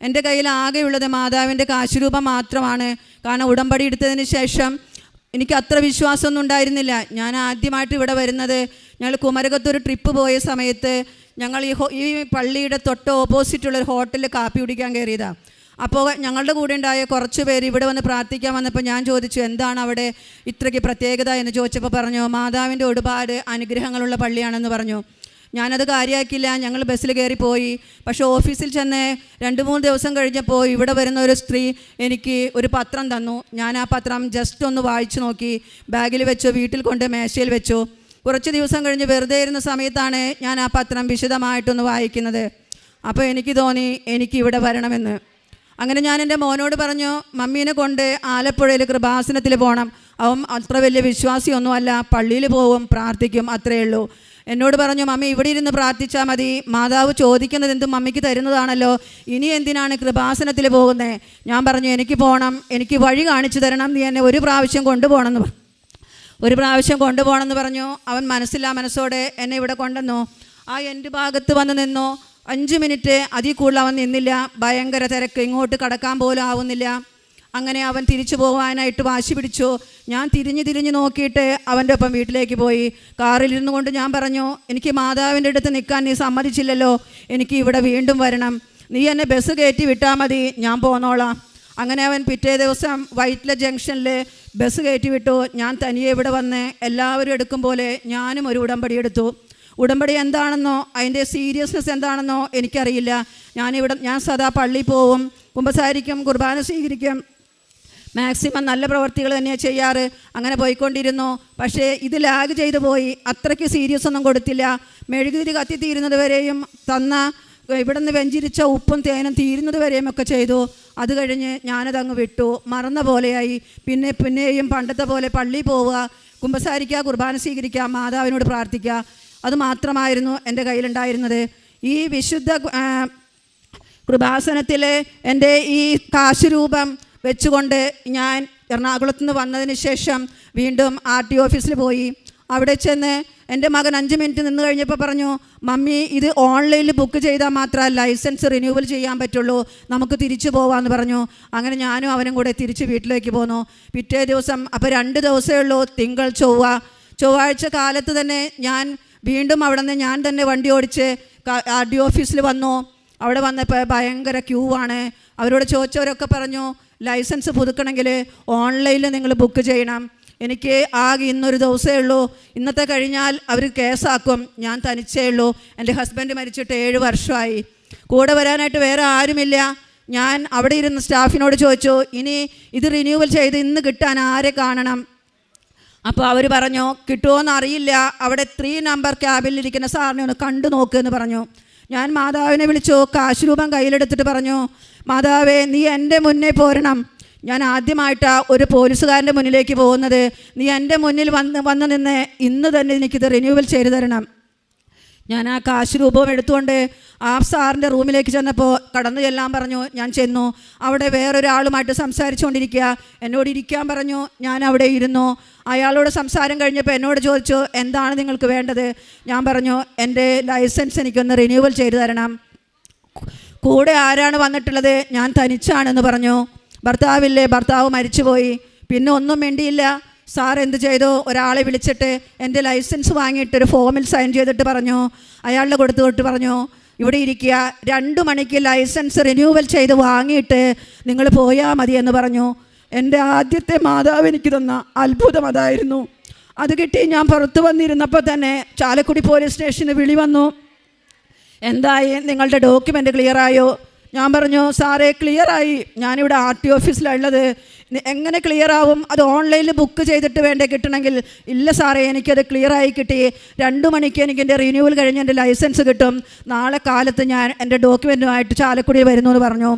F: എൻ്റെ കയ്യിൽ ആകെയുള്ളത് മാതാവിൻ്റെ കാശുരൂപം മാത്രമാണ്. കാരണം ഉടമ്പടി എടുത്തതിന് ശേഷം എനിക്ക് അത്ര വിശ്വാസമൊന്നും ഉണ്ടായിരുന്നില്ല. ഞാൻ ആദ്യമായിട്ട് ഇവിടെ വരുന്നത്, ഞങ്ങൾ കുമരകത്തൊരു ട്രിപ്പ് പോയ സമയത്ത് ഞങ്ങൾ ഈ പള്ളിയുടെ തൊട്ട് ഓപ്പോസിറ്റുള്ളൊരു ഹോട്ടലിൽ കാപ്പി കുടിക്കാൻ കയറിയതാണ്. അപ്പോൾ ഞങ്ങളുടെ കൂടെ ഉണ്ടായ കുറച്ച് പേര് ഇവിടെ വന്ന് പ്രാർത്ഥിക്കാൻ വന്നപ്പോൾ ഞാൻ ചോദിച്ചു എന്താണ് അവിടെ ഇത്രയ്ക്ക് പ്രത്യേകത എന്ന് ചോദിച്ചപ്പോൾ പറഞ്ഞു മാതാവിൻ്റെ ഒരുപാട് അനുഗ്രഹങ്ങളുള്ള പള്ളിയാണെന്ന് പറഞ്ഞു. ഞാനത് കാര്യമാക്കില്ല. ഞങ്ങൾ ബസ്സിൽ കയറിപ്പോയി. പക്ഷേ ഓഫീസിൽ ചെന്ന് 2-3 ദിവസം കഴിഞ്ഞപ്പോൾ ഇവിടെ വരുന്ന ഒരു സ്ത്രീ എനിക്ക് ഒരു പത്രം തന്നു. ഞാൻ ആ പത്രം ജസ്റ്റ് ഒന്ന് വായിച്ചു നോക്കി, ബാഗിൽ വെച്ചു, വീട്ടിൽ കൊണ്ട് മേശയിൽ വെച്ചു. കുറച്ച് ദിവസം കഴിഞ്ഞ് വെറുതെ ഇരുന്ന സമയത്താണ് ഞാൻ ആ പത്രം വിശദമായിട്ടൊന്ന് വായിക്കുന്നത്. അപ്പോൾ എനിക്ക് തോന്നി എനിക്ക് ഇവിടെ വരണമെന്ന്. അങ്ങനെ ഞാൻ എൻ്റെ മോനോട് പറഞ്ഞു മമ്മീനെ കൊണ്ട് ആലപ്പുഴയിൽ കൃപാസനത്തിൽ പോകണം. അവൻ അത്ര വലിയ വിശ്വാസിയൊന്നുമല്ല, പള്ളിയിൽ പോവും, പ്രാർത്ഥിക്കും, അത്രയേ ഉള്ളൂ. എന്നോട് പറഞ്ഞു മമ്മി ഇവിടെ ഇരുന്ന് പ്രാർത്ഥിച്ചാൽ മതി, മാതാവ് ചോദിക്കുന്നത് എന്തും മമ്മിക്ക് തരുന്നതാണല്ലോ, ഇനി എന്തിനാണ് കൃപാസനത്തിൽ പോകുന്നത്? ഞാൻ പറഞ്ഞു എനിക്ക് പോകണം, എനിക്ക് വഴി കാണിച്ചു തരണം, നീ എന്നെ ഒരു പ്രാവശ്യം കൊണ്ടുപോകണമെന്ന് പറഞ്ഞു. അവൻ മനസ്സോടെ എന്നെ ഇവിടെ കൊണ്ടുവന്നു. ആ എൻ്റെ ഭാഗത്ത് വന്ന് നിന്നു. 5 മിനിറ്റ് അതിൽ കൂടുതൽ അവൻ നിന്നില്ല. ഭയങ്കര തിരക്ക്, ഇങ്ങോട്ട് കടക്കാൻ പോലും ആവുന്നില്ല. അങ്ങനെ അവൻ തിരിച്ചു പോകാനായിട്ട് വാശി പിടിച്ചു. ഞാൻ തിരിഞ്ഞ് നോക്കിയിട്ട് അവൻ്റെ ഒപ്പം വീട്ടിലേക്ക് പോയി. കാറിലിരുന്നു കൊണ്ട് ഞാൻ പറഞ്ഞു എനിക്ക് മാതാവിൻ്റെ അടുത്ത് നിൽക്കാൻ നീ സമ്മതിച്ചില്ലല്ലോ, എനിക്ക് ഇവിടെ വീണ്ടും വരണം, നീ എന്നെ ബസ് കയറ്റി വിട്ടാൽ മതി, ഞാൻ പോന്നോളാം. അങ്ങനെ അവൻ പിറ്റേ ദിവസം വൈറ്റ്ല ജംഗ്ഷനിൽ ബസ് കയറ്റി വിട്ടു. ഞാൻ തനിയെ ഇവിടെ വന്ന് എല്ലാവരും എടുക്കും പോലെ ഞാനും ഒരു ഉടമ്പടി എടുത്തു. ഉടമ്പടി എന്താണെന്നോ അതിൻ്റെ സീരിയസ്നെസ് എന്താണെന്നോ എനിക്കറിയില്ല. ഞാൻ സദാ പള്ളിയിൽ പോവും, കുമ്പസാരിക്കും, കുർബാന സ്വീകരിക്കും, മാക്സിമം നല്ല പ്രവർത്തികൾ തന്നെയാണ് ചെയ്യാറ്. അങ്ങനെ പോയിക്കൊണ്ടിരുന്നു. പക്ഷേ ഇത് ലാഗ് ചെയ്തു പോയി. അത്രയ്ക്ക് സീരിയസ് ഒന്നും കൊടുത്തില്ല. മെഴുകുതിരി കത്തിത്തീരുന്നത് വരെയും ഇവിടെ നിന്ന് വെഞ്ചിരിച്ച ഉപ്പും തേനും തീരുന്നത് വരെയും ഒക്കെ ചെയ്തു. അത് കഴിഞ്ഞ് ഞാനതങ്ങ് വിട്ടു, മറന്ന പോലെയായി. പിന്നെയും പണ്ടത്തെ പോലെ പള്ളിയിൽ പോവുക, കുമ്പസാരിക്കുക, കുർബാന സ്വീകരിക്കുക, മാതാവിനോട് പ്രാർത്ഥിക്കുക, അത് മാത്രമായിരുന്നു എൻ്റെ കയ്യിലുണ്ടായിരുന്നത്. ഈ വിശുദ്ധ കൃപാസനത്തിൽ എൻ്റെ ഈ കാശുരൂപം വെച്ചുകൊണ്ട് ഞാൻ എറണാകുളത്ത് നിന്ന് വന്നതിന് ശേഷം വീണ്ടും RT ഓഫീസിൽ പോയി. അവിടെ ചെന്ന് എൻ്റെ മകൻ 5 മിനിറ്റ് നിന്ന് കഴിഞ്ഞപ്പോൾ പറഞ്ഞു മമ്മി ഇത് ഓൺലൈനിൽ ബുക്ക് ചെയ്താൽ മാത്രമേ ലൈസൻസ് റിന്യൂവൽ ചെയ്യാൻ പറ്റുള്ളൂ, നമുക്ക് തിരിച്ചു പോകാമെന്ന് പറഞ്ഞു. അങ്ങനെ ഞാനും അവനും കൂടെ തിരിച്ച് വീട്ടിലേക്ക് പോന്നു. പിറ്റേ ദിവസം അപ്പോൾ 2 ദിവസമേ ഉള്ളൂ, തിങ്കൾ ചൊവ്വാഴ്ച കാലത്ത് തന്നെ ഞാൻ വീണ്ടും അവിടെ നിന്ന് ഞാൻ തന്നെ വണ്ടി ഓടിച്ച് RT ഓഫീസിൽ വന്നു. അവിടെ വന്നപ്പോൾ ഭയങ്കര ക്യൂ ആണ്. അവരോട് ചോദിച്ചവരൊക്കെ പറഞ്ഞു ലൈസൻസ് പുതുക്കണമെങ്കിൽ ഓൺലൈനിൽ നിങ്ങൾ ബുക്ക് ചെയ്യണം. എനിക്ക് ആകെ ഇന്നൊരു ദിവസമേ ഉള്ളൂ, ഇന്നത്തെ കഴിഞ്ഞാൽ അവർ കേസാക്കും. ഞാൻ തനിച്ചേ ഉള്ളൂ. എൻ്റെ ഹസ്ബൻഡ് മരിച്ചിട്ട് 7 വർഷമായി. കൂടെ വരാനായിട്ട് വേറെ ആരുമില്ല. ഞാൻ അവിടെ ഇരുന്ന സ്റ്റാഫിനോട് ചോദിച്ചു ഇനി ഇത് റിന്യൂവൽ ചെയ്ത് ഇന്ന് കിട്ടാൻ ആരെ കാണണം? അപ്പോൾ അവർ പറഞ്ഞു കിട്ടുമോയെന്ന് അറിയില്ല, അവിടെ 3 നമ്പർ ക്യാബിനിലിരിക്കുന്ന സാറിനെ ഒന്ന് കണ്ടു നോക്കുമെന്ന് പറഞ്ഞു. ഞാൻ മാതാവിനെ വിളിച്ചു, കാശുരൂപം കയ്യിലെടുത്തിട്ട് പറഞ്ഞു മാതാവേ നീ എൻ്റെ മുന്നേ പോരണം. ഞാൻ ആദ്യമായിട്ടാണ് ഒരു പോലീസുകാരൻ്റെ മുന്നിലേക്ക് പോകുന്നത്. നീ എൻ്റെ മുന്നിൽ വന്ന് നിന്ന് ഇന്ന് തന്നെ എനിക്കിത് റിന്യൂവൽ ചെയ്തു തരണം. ഞാൻ ആ കാശുരൂപം എടുത്തുകൊണ്ട് ആ സാറിൻ്റെ റൂമിലേക്ക് ചെന്നപ്പോൾ കടന്നു ചെല്ലാൻ പറഞ്ഞു. ഞാൻ ചെന്നു. അവിടെ വേറൊരാളുമായിട്ട് സംസാരിച്ചുകൊണ്ടിരിക്കുക. എന്നോട് ഇരിക്കാൻ പറഞ്ഞു. ഞാൻ അവിടെ ഇരുന്നു. അയാളോട് സംസാരം കഴിഞ്ഞപ്പോൾ എന്നോട് ചോദിച്ചു എന്താണ് നിങ്ങൾക്ക് വേണ്ടത്? ഞാൻ പറഞ്ഞു എൻ്റെ ലൈസൻസ് എനിക്കൊന്ന് റിന്യൂവൽ ചെയ്തു തരണം. കൂടെ ആരാണ് വന്നിട്ടുള്ളത്? ഞാൻ തനിച്ചാണെന്ന് പറഞ്ഞു. ഭർത്താവില്ലേ, ഭർത്താവ് മരിച്ചുപോയി. പിന്നെ ഒന്നും വേണ്ടിയില്ല. സാർ എന്ത് ചെയ്തു, ഒരാളെ വിളിച്ചിട്ട് എൻ്റെ ലൈസൻസ് വാങ്ങിയിട്ട് ഒരു ഫോമിൽ സൈൻ ചെയ്തിട്ട് പറഞ്ഞു, അയാളുടെ കൊടുത്തുകൊണ്ട് പറഞ്ഞു ഇവിടെ ഇരിക്കുക, 2 മണിക്ക് ലൈസൻസ് റിന്യൂവൽ ചെയ്ത് വാങ്ങിയിട്ട് നിങ്ങൾ പോയാൽ മതി എന്ന് പറഞ്ഞു. എൻ്റെ ആദ്യത്തെ മാതാവ് എനിക്ക് തന്ന അത്ഭുതം അതായിരുന്നു. അത് കിട്ടി ഞാൻ പുറത്ത് വന്നിരുന്നപ്പോൾ തന്നെ ചാലക്കുടി പോലീസ് സ്റ്റേഷനിൽ വിളി വന്നു. എന്തായി, നിങ്ങളുടെ ഡോക്യുമെൻ്റ് ക്ലിയറായോ? ഞാൻ പറഞ്ഞു സാറേ ക്ലിയറായി, ഞാനിവിടെ RT ഓഫീസിലുള്ളത്, എങ്ങനെ ക്ലിയർ ആവും? അത് ഓൺലൈനിൽ ബുക്ക് ചെയ്തിട്ട് വേണ്ടേ കിട്ടണമെങ്കിൽ? ഇല്ല സാറേ, എനിക്കത് ക്ലിയറായി കിട്ടി. 2 മണിക്ക് എനിക്ക് എൻ്റെ റിന്യൂവൽ കഴിഞ്ഞ് എൻ്റെ ലൈസൻസ് കിട്ടും. നാളെ കാലത്ത് ഞാൻ എൻ്റെ ഡോക്യുമെൻറ്റുമായിട്ട് ചാലക്കുടി വരുന്നു എന്ന് പറഞ്ഞു.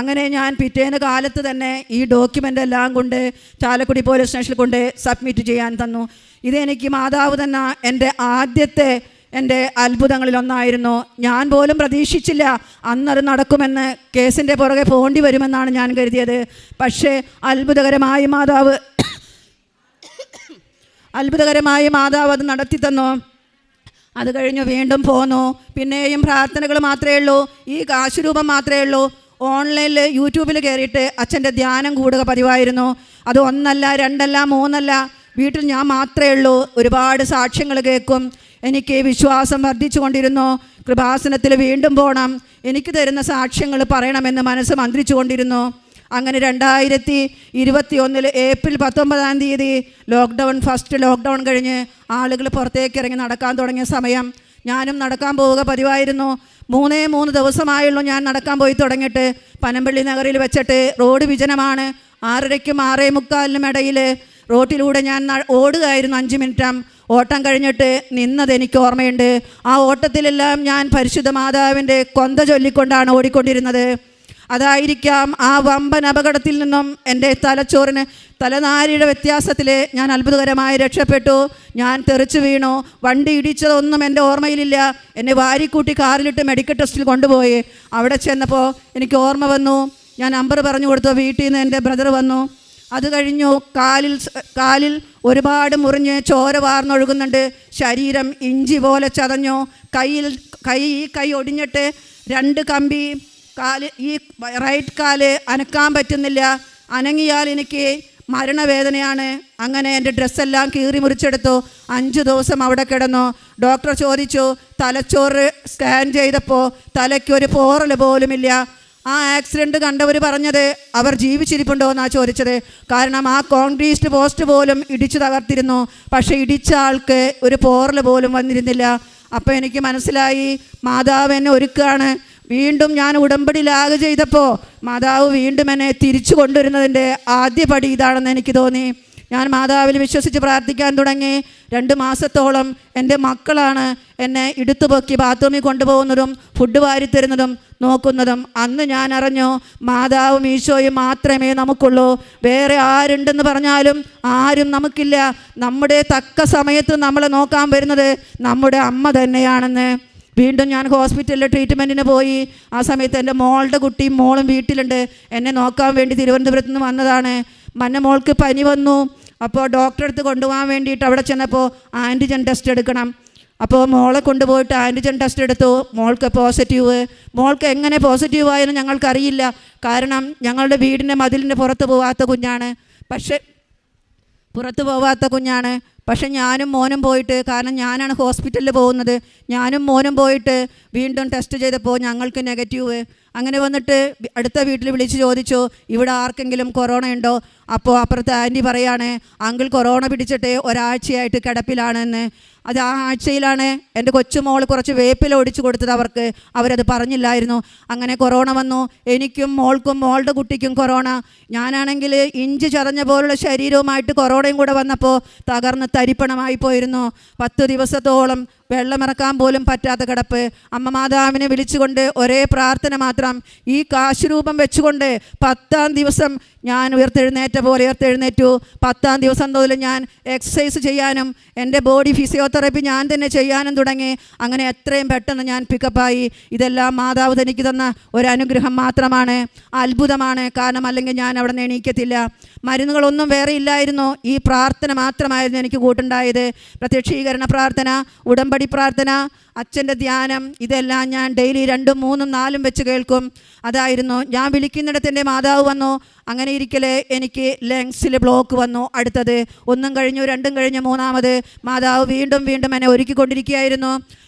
F: അങ്ങനെ ഞാൻ പിറ്റേന്ന് കാലത്ത് തന്നെ ഈ ഡോക്യുമെൻ്റ് എല്ലാം കൊണ്ട് ചാലക്കുടി പോലീസ് സ്റ്റേഷനിൽ കൊണ്ട് സബ്മിറ്റ് ചെയ്യാൻ തന്നു. ഇതെനിക്ക് മാതാവ് തന്നെ ആദ്യത്തെ എൻ്റെ അത്ഭുതങ്ങളിലൊന്നായിരുന്നു. ഞാൻ പോലും പ്രതീക്ഷിച്ചില്ല അന്നത് നടക്കുമെന്ന്. കേസിൻ്റെ പുറകെ പോണ്ടി വരുമെന്നാണ് ഞാൻ കരുതിയത്. പക്ഷേ അത്ഭുതകരമായി മാതാവ് അത് നടത്തി തന്നു. അത് കഴിഞ്ഞ് വീണ്ടും പോന്നു. പിന്നെയും പ്രാർത്ഥനകൾ മാത്രമേ ഉള്ളൂ, ഈ കാശുരൂപം മാത്രമേ ഉള്ളൂ. ഓൺലൈനിൽ യൂട്യൂബിൽ കയറിയിട്ട് അച്ഛൻ്റെ ധ്യാനം കൂടുക പതിവായിരുന്നു. അത് 1 അല്ല 2 അല്ല 3 അല്ല, വീട്ടിൽ ഞാൻ മാത്രമേ ഉള്ളൂ. ഒരുപാട് സാക്ഷ്യങ്ങൾ കേൾക്കും. എനിക്ക് വിശ്വാസം വർദ്ധിച്ചു കൊണ്ടിരുന്നു. കൃപാസനത്തിൽ വീണ്ടും പോകണം, എനിക്ക് തരുന്ന സാക്ഷ്യങ്ങൾ പറയണമെന്ന് മനസ്സ് മന്ത്രിച്ചു കൊണ്ടിരുന്നു. അങ്ങനെ 2021 ഏപ്രിൽ 19-ാം തീയതി ഫസ്റ്റ് ലോക്ക്ഡൗൺ കഴിഞ്ഞ് ആളുകൾ പുറത്തേക്ക് ഇറങ്ങി നടക്കാൻ തുടങ്ങിയ സമയം ഞാനും നടക്കാൻ പോവുക പതിവായിരുന്നു. 3 ദിവസമായുള്ളൂ ഞാൻ നടക്കാൻ പോയി തുടങ്ങിയിട്ട്. പനമ്പള്ളി നഗറിൽ വെച്ചിട്ട് റോഡ് വിജനമാണ്. 6:30-നും 6:45-നും ഇടയിൽ റോട്ടിലൂടെ ഞാൻ ഓടുകയായിരുന്നു. 5 മിനിറ്റ് ഓട്ടം കഴിഞ്ഞിട്ട് നിന്നത് എനിക്ക് ഓർമ്മയുണ്ട്. ആ ഓട്ടത്തിലെല്ലാം ഞാൻ പരിശുദ്ധ മാതാവിൻ്റെ കൊന്ത ചൊല്ലിക്കൊണ്ടാണ് ഓടിക്കൊണ്ടിരുന്നത്. അതായിരിക്കാം ആ വമ്പൻ അപകടത്തിൽ നിന്നും എൻ്റെ തലനാരിയുടെ വ്യത്യാസത്തിൽ ഞാൻ അത്ഭുതകരമായി രക്ഷപ്പെട്ടു. ഞാൻ തെറിച്ചു വീണു. വണ്ടി ഇടിച്ചതൊന്നും എൻ്റെ ഓർമ്മയിലില്ല. എന്നെ വാരിക്കൂട്ടി കാറിലിട്ട് മെഡിക്കൽ ടെസ്റ്റിൽ കൊണ്ടുപോയി. അവിടെ ചെന്നപ്പോൾ എനിക്ക് ഓർമ്മ വന്നു. ഞാൻ നമ്പർ പറഞ്ഞു കൊടുത്തു. വീട്ടിൽ നിന്ന് എൻ്റെ ബ്രദർ വന്നു. അത് കഴിഞ്ഞു കാലിൽ ഒരുപാട് മുറിഞ്ഞ് ചോര വാർന്നൊഴുകുന്നുണ്ട്. ശരീരം ഇഞ്ചി പോലെ ചതഞ്ഞു. കൈ ഒടിഞ്ഞിട്ട് 2 കമ്പി ഈ റൈറ്റ് കാല് അനക്കാൻ പറ്റുന്നില്ല. അനങ്ങിയാൽ എനിക്ക് മരണവേദനയാണ്. അങ്ങനെ എൻ്റെ ഡ്രസ്സെല്ലാം കീറി മുറിച്ചെടുത്തു. 5 ദിവസം അവിടെ കിടന്നു. ഡോക്ടർ ചോദിച്ചു, തലച്ചോറ് സ്കാൻ ചെയ്തപ്പോൾ തലയ്ക്കൊരു പോറൽ പോലുമില്ല. ആ ആക്സിഡൻറ്റ് കണ്ടവർ പറഞ്ഞത് അവർ ജീവിച്ചിരിപ്പുണ്ടോ എന്നാണ് ചോദിച്ചത്. കാരണം ആ കോൺക്രീറ്റ് പോസ്റ്റ് പോലും ഇടിച്ചു തകർത്തിരുന്നു. പക്ഷേ ഇടിച്ച ആൾക്ക് ഒരു പോറൽ പോലും വന്നിരുന്നില്ല. അപ്പോൾ എനിക്ക് മനസ്സിലായി മാതാവ് എന്നെ ഒരുക്കുകയാണ്. വീണ്ടും ഞാൻ ഉടമ്പടി ലാഗ് ചെയ്തപ്പോൾ മാതാവ് വീണ്ടും എന്നെ തിരിച്ചു കൊണ്ടുവരുന്നതിൻ്റെ ആദ്യ പടി ഇതാണെന്ന് എനിക്ക് തോന്നി. ഞാൻ മാതാവിൽ വിശ്വസിച്ച് പ്രാർത്ഥിക്കാൻ തുടങ്ങി. 2 മാസത്തോളം എൻ്റെ മക്കളാണ് എന്നെ ഇടുത്തുപൊക്കി ബാത്റൂമിൽ കൊണ്ടുപോകുന്നതും ഫുഡ് വാരിത്തരുന്നതും നോക്കുന്നതും. അന്ന് ഞാൻ അറിഞ്ഞു മാതാവും ഈശോയും മാത്രമേ നമുക്കുള്ളൂ. വേറെ ആരുണ്ടെന്ന് പറഞ്ഞാലും ആരും നമുക്കില്ല. നമ്മുടെ തക്ക സമയത്ത് നമ്മളെ നോക്കാൻ വരുന്നത് നമ്മുടെ അമ്മ തന്നെയാണെന്ന്. വീണ്ടും ഞാൻ ഹോസ്പിറ്റലിൽ ട്രീറ്റ്മെൻറ്റിന് പോയി. ആ സമയത്ത് എൻ്റെ മോളുടെ കുട്ടിയും മോളും വീട്ടിലുണ്ട്. എന്നെ നോക്കാൻ വേണ്ടി തിരുവനന്തപുരത്ത് നിന്ന് വന്നതാണ്. മോൾക്ക് പനി വന്നു. അപ്പോൾ ഡോക്ടറെ അടുത്ത് കൊണ്ടുപോകാൻ വേണ്ടിയിട്ട് അവിടെ ചെന്നപ്പോൾ ആൻറ്റിജൻ ടെസ്റ്റ് എടുക്കണം. അപ്പോൾ മോളെ കൊണ്ടുപോയിട്ട് ആൻറ്റിജൻ ടെസ്റ്റ് എടുത്തു. മോൾക്ക് പോസിറ്റീവ്. മോൾക്ക് എങ്ങനെ പോസിറ്റീവായെന്ന് ഞങ്ങൾക്കറിയില്ല. കാരണം ഞങ്ങളുടെ വീടിൻ്റെ മതിലിൻ്റെ പുറത്ത് പോവാത്ത കുഞ്ഞാണ്. പക്ഷെ ഞാനും മോനും പോയിട്ട്, കാരണം ഞാനാണ് ഹോസ്പിറ്റലിൽ പോകുന്നത്, ഞാനും മോനും പോയിട്ട് വീണ്ടും ടെസ്റ്റ് ചെയ്തപ്പോൾ ഞങ്ങൾക്ക് നെഗറ്റീവ്. അങ്ങനെ വന്നിട്ട് അടുത്ത വീട്ടിൽ വിളിച്ച് ചോദിച്ചു, ഇവിടെ ആർക്കെങ്കിലും കൊറോണ ഉണ്ടോ? അപ്പോൾ അപ്പുറത്തെ ആൻറ്റി പറയാണ്, അങ്കിൾ കൊറോണ പിടിച്ചിട്ട് 1 ആഴ്ചയായിട്ട് കിടപ്പിലാണെന്ന്. അത് ആ ആഴ്ചയിലാണ് എൻ്റെ കൊച്ചുമോൾ കുറച്ച് വേപ്പില ഒടിച്ചു കൊടുത്തത് അവരത് പറഞ്ഞില്ലായിരുന്നു. അങ്ങനെ കൊറോണ വന്നു. എനിക്കും മോൾക്കും മോളുടെ കുട്ടിക്കും കൊറോണ. ഞാനാണെങ്കിൽ ഇഞ്ചി ചതഞ്ഞ പോലുള്ള ശരീരവുമായിട്ട് കൊറോണയും കൂടെ വന്നപ്പോൾ തകർന്ന് തരിപ്പണമായി പോയിരുന്നു. 10 ദിവസത്തോളം വെള്ളമിറക്കാൻ പോലും പറ്റാത്ത കിടപ്പ്. അമ്മ മാതാവിനെ വിളിച്ചുകൊണ്ട് ഒരേ പ്രാർത്ഥന മാത്രം. ഈ കാശുരൂപം വെച്ചുകൊണ്ട് 10-ാം ദിവസം ഞാൻ ഉയർത്തെഴുന്നേറ്റു. 10-ാം ദിവസം മുതൽ ഞാൻ എക്സസൈസ് ചെയ്യാനും എൻ്റെ ബോഡി ഫിസിയോതെറാപ്പി ഞാൻ തന്നെ ചെയ്യാനും തുടങ്ങി. അങ്ങനെ എത്രയും പെട്ടെന്ന് ഞാൻ പിക്കപ്പായി. ഇതെല്ലാം മാതാവ് എനിക്ക് തന്ന ഒരു അനുഗ്രഹം മാത്രമാണ്, അത്ഭുതമാണ്. കാരണം അല്ലെങ്കിൽ ഞാൻ അവിടെ നിന്ന് എണീക്കത്തില്ല. മരുന്നുകളൊന്നും വേറെ ഇല്ലായിരുന്നു. ഈ പ്രാർത്ഥന മാത്രമായിരുന്നു എനിക്ക് കൂട്ടുണ്ടായത്. പ്രത്യക്ഷീകരണ പ്രാർത്ഥന, ഉടമ്പടി പ്രാർത്ഥന, അച്ഛൻ്റെ ധ്യാനം, ഇതെല്ലാം ഞാൻ ഡെയിലി 2, 3, 4 വെച്ച് കേൾക്കും. അതായിരുന്നു ഞാൻ വിളിക്കുന്നിടത്ത് എൻ്റെ മാതാവ് വന്നു. അങ്ങനെ ഇരിക്കലേ എനിക്ക് ലങ്സിൽ ബ്ലോക്ക് വന്നു. അടുത്തത് 1 കഴിഞ്ഞു, 2 കഴിഞ്ഞു, 3-ാമത് മാതാവ് വീണ്ടും എന്നെ ഒരുക്കിക്കൊണ്ടിരിക്കുകയായിരുന്നു.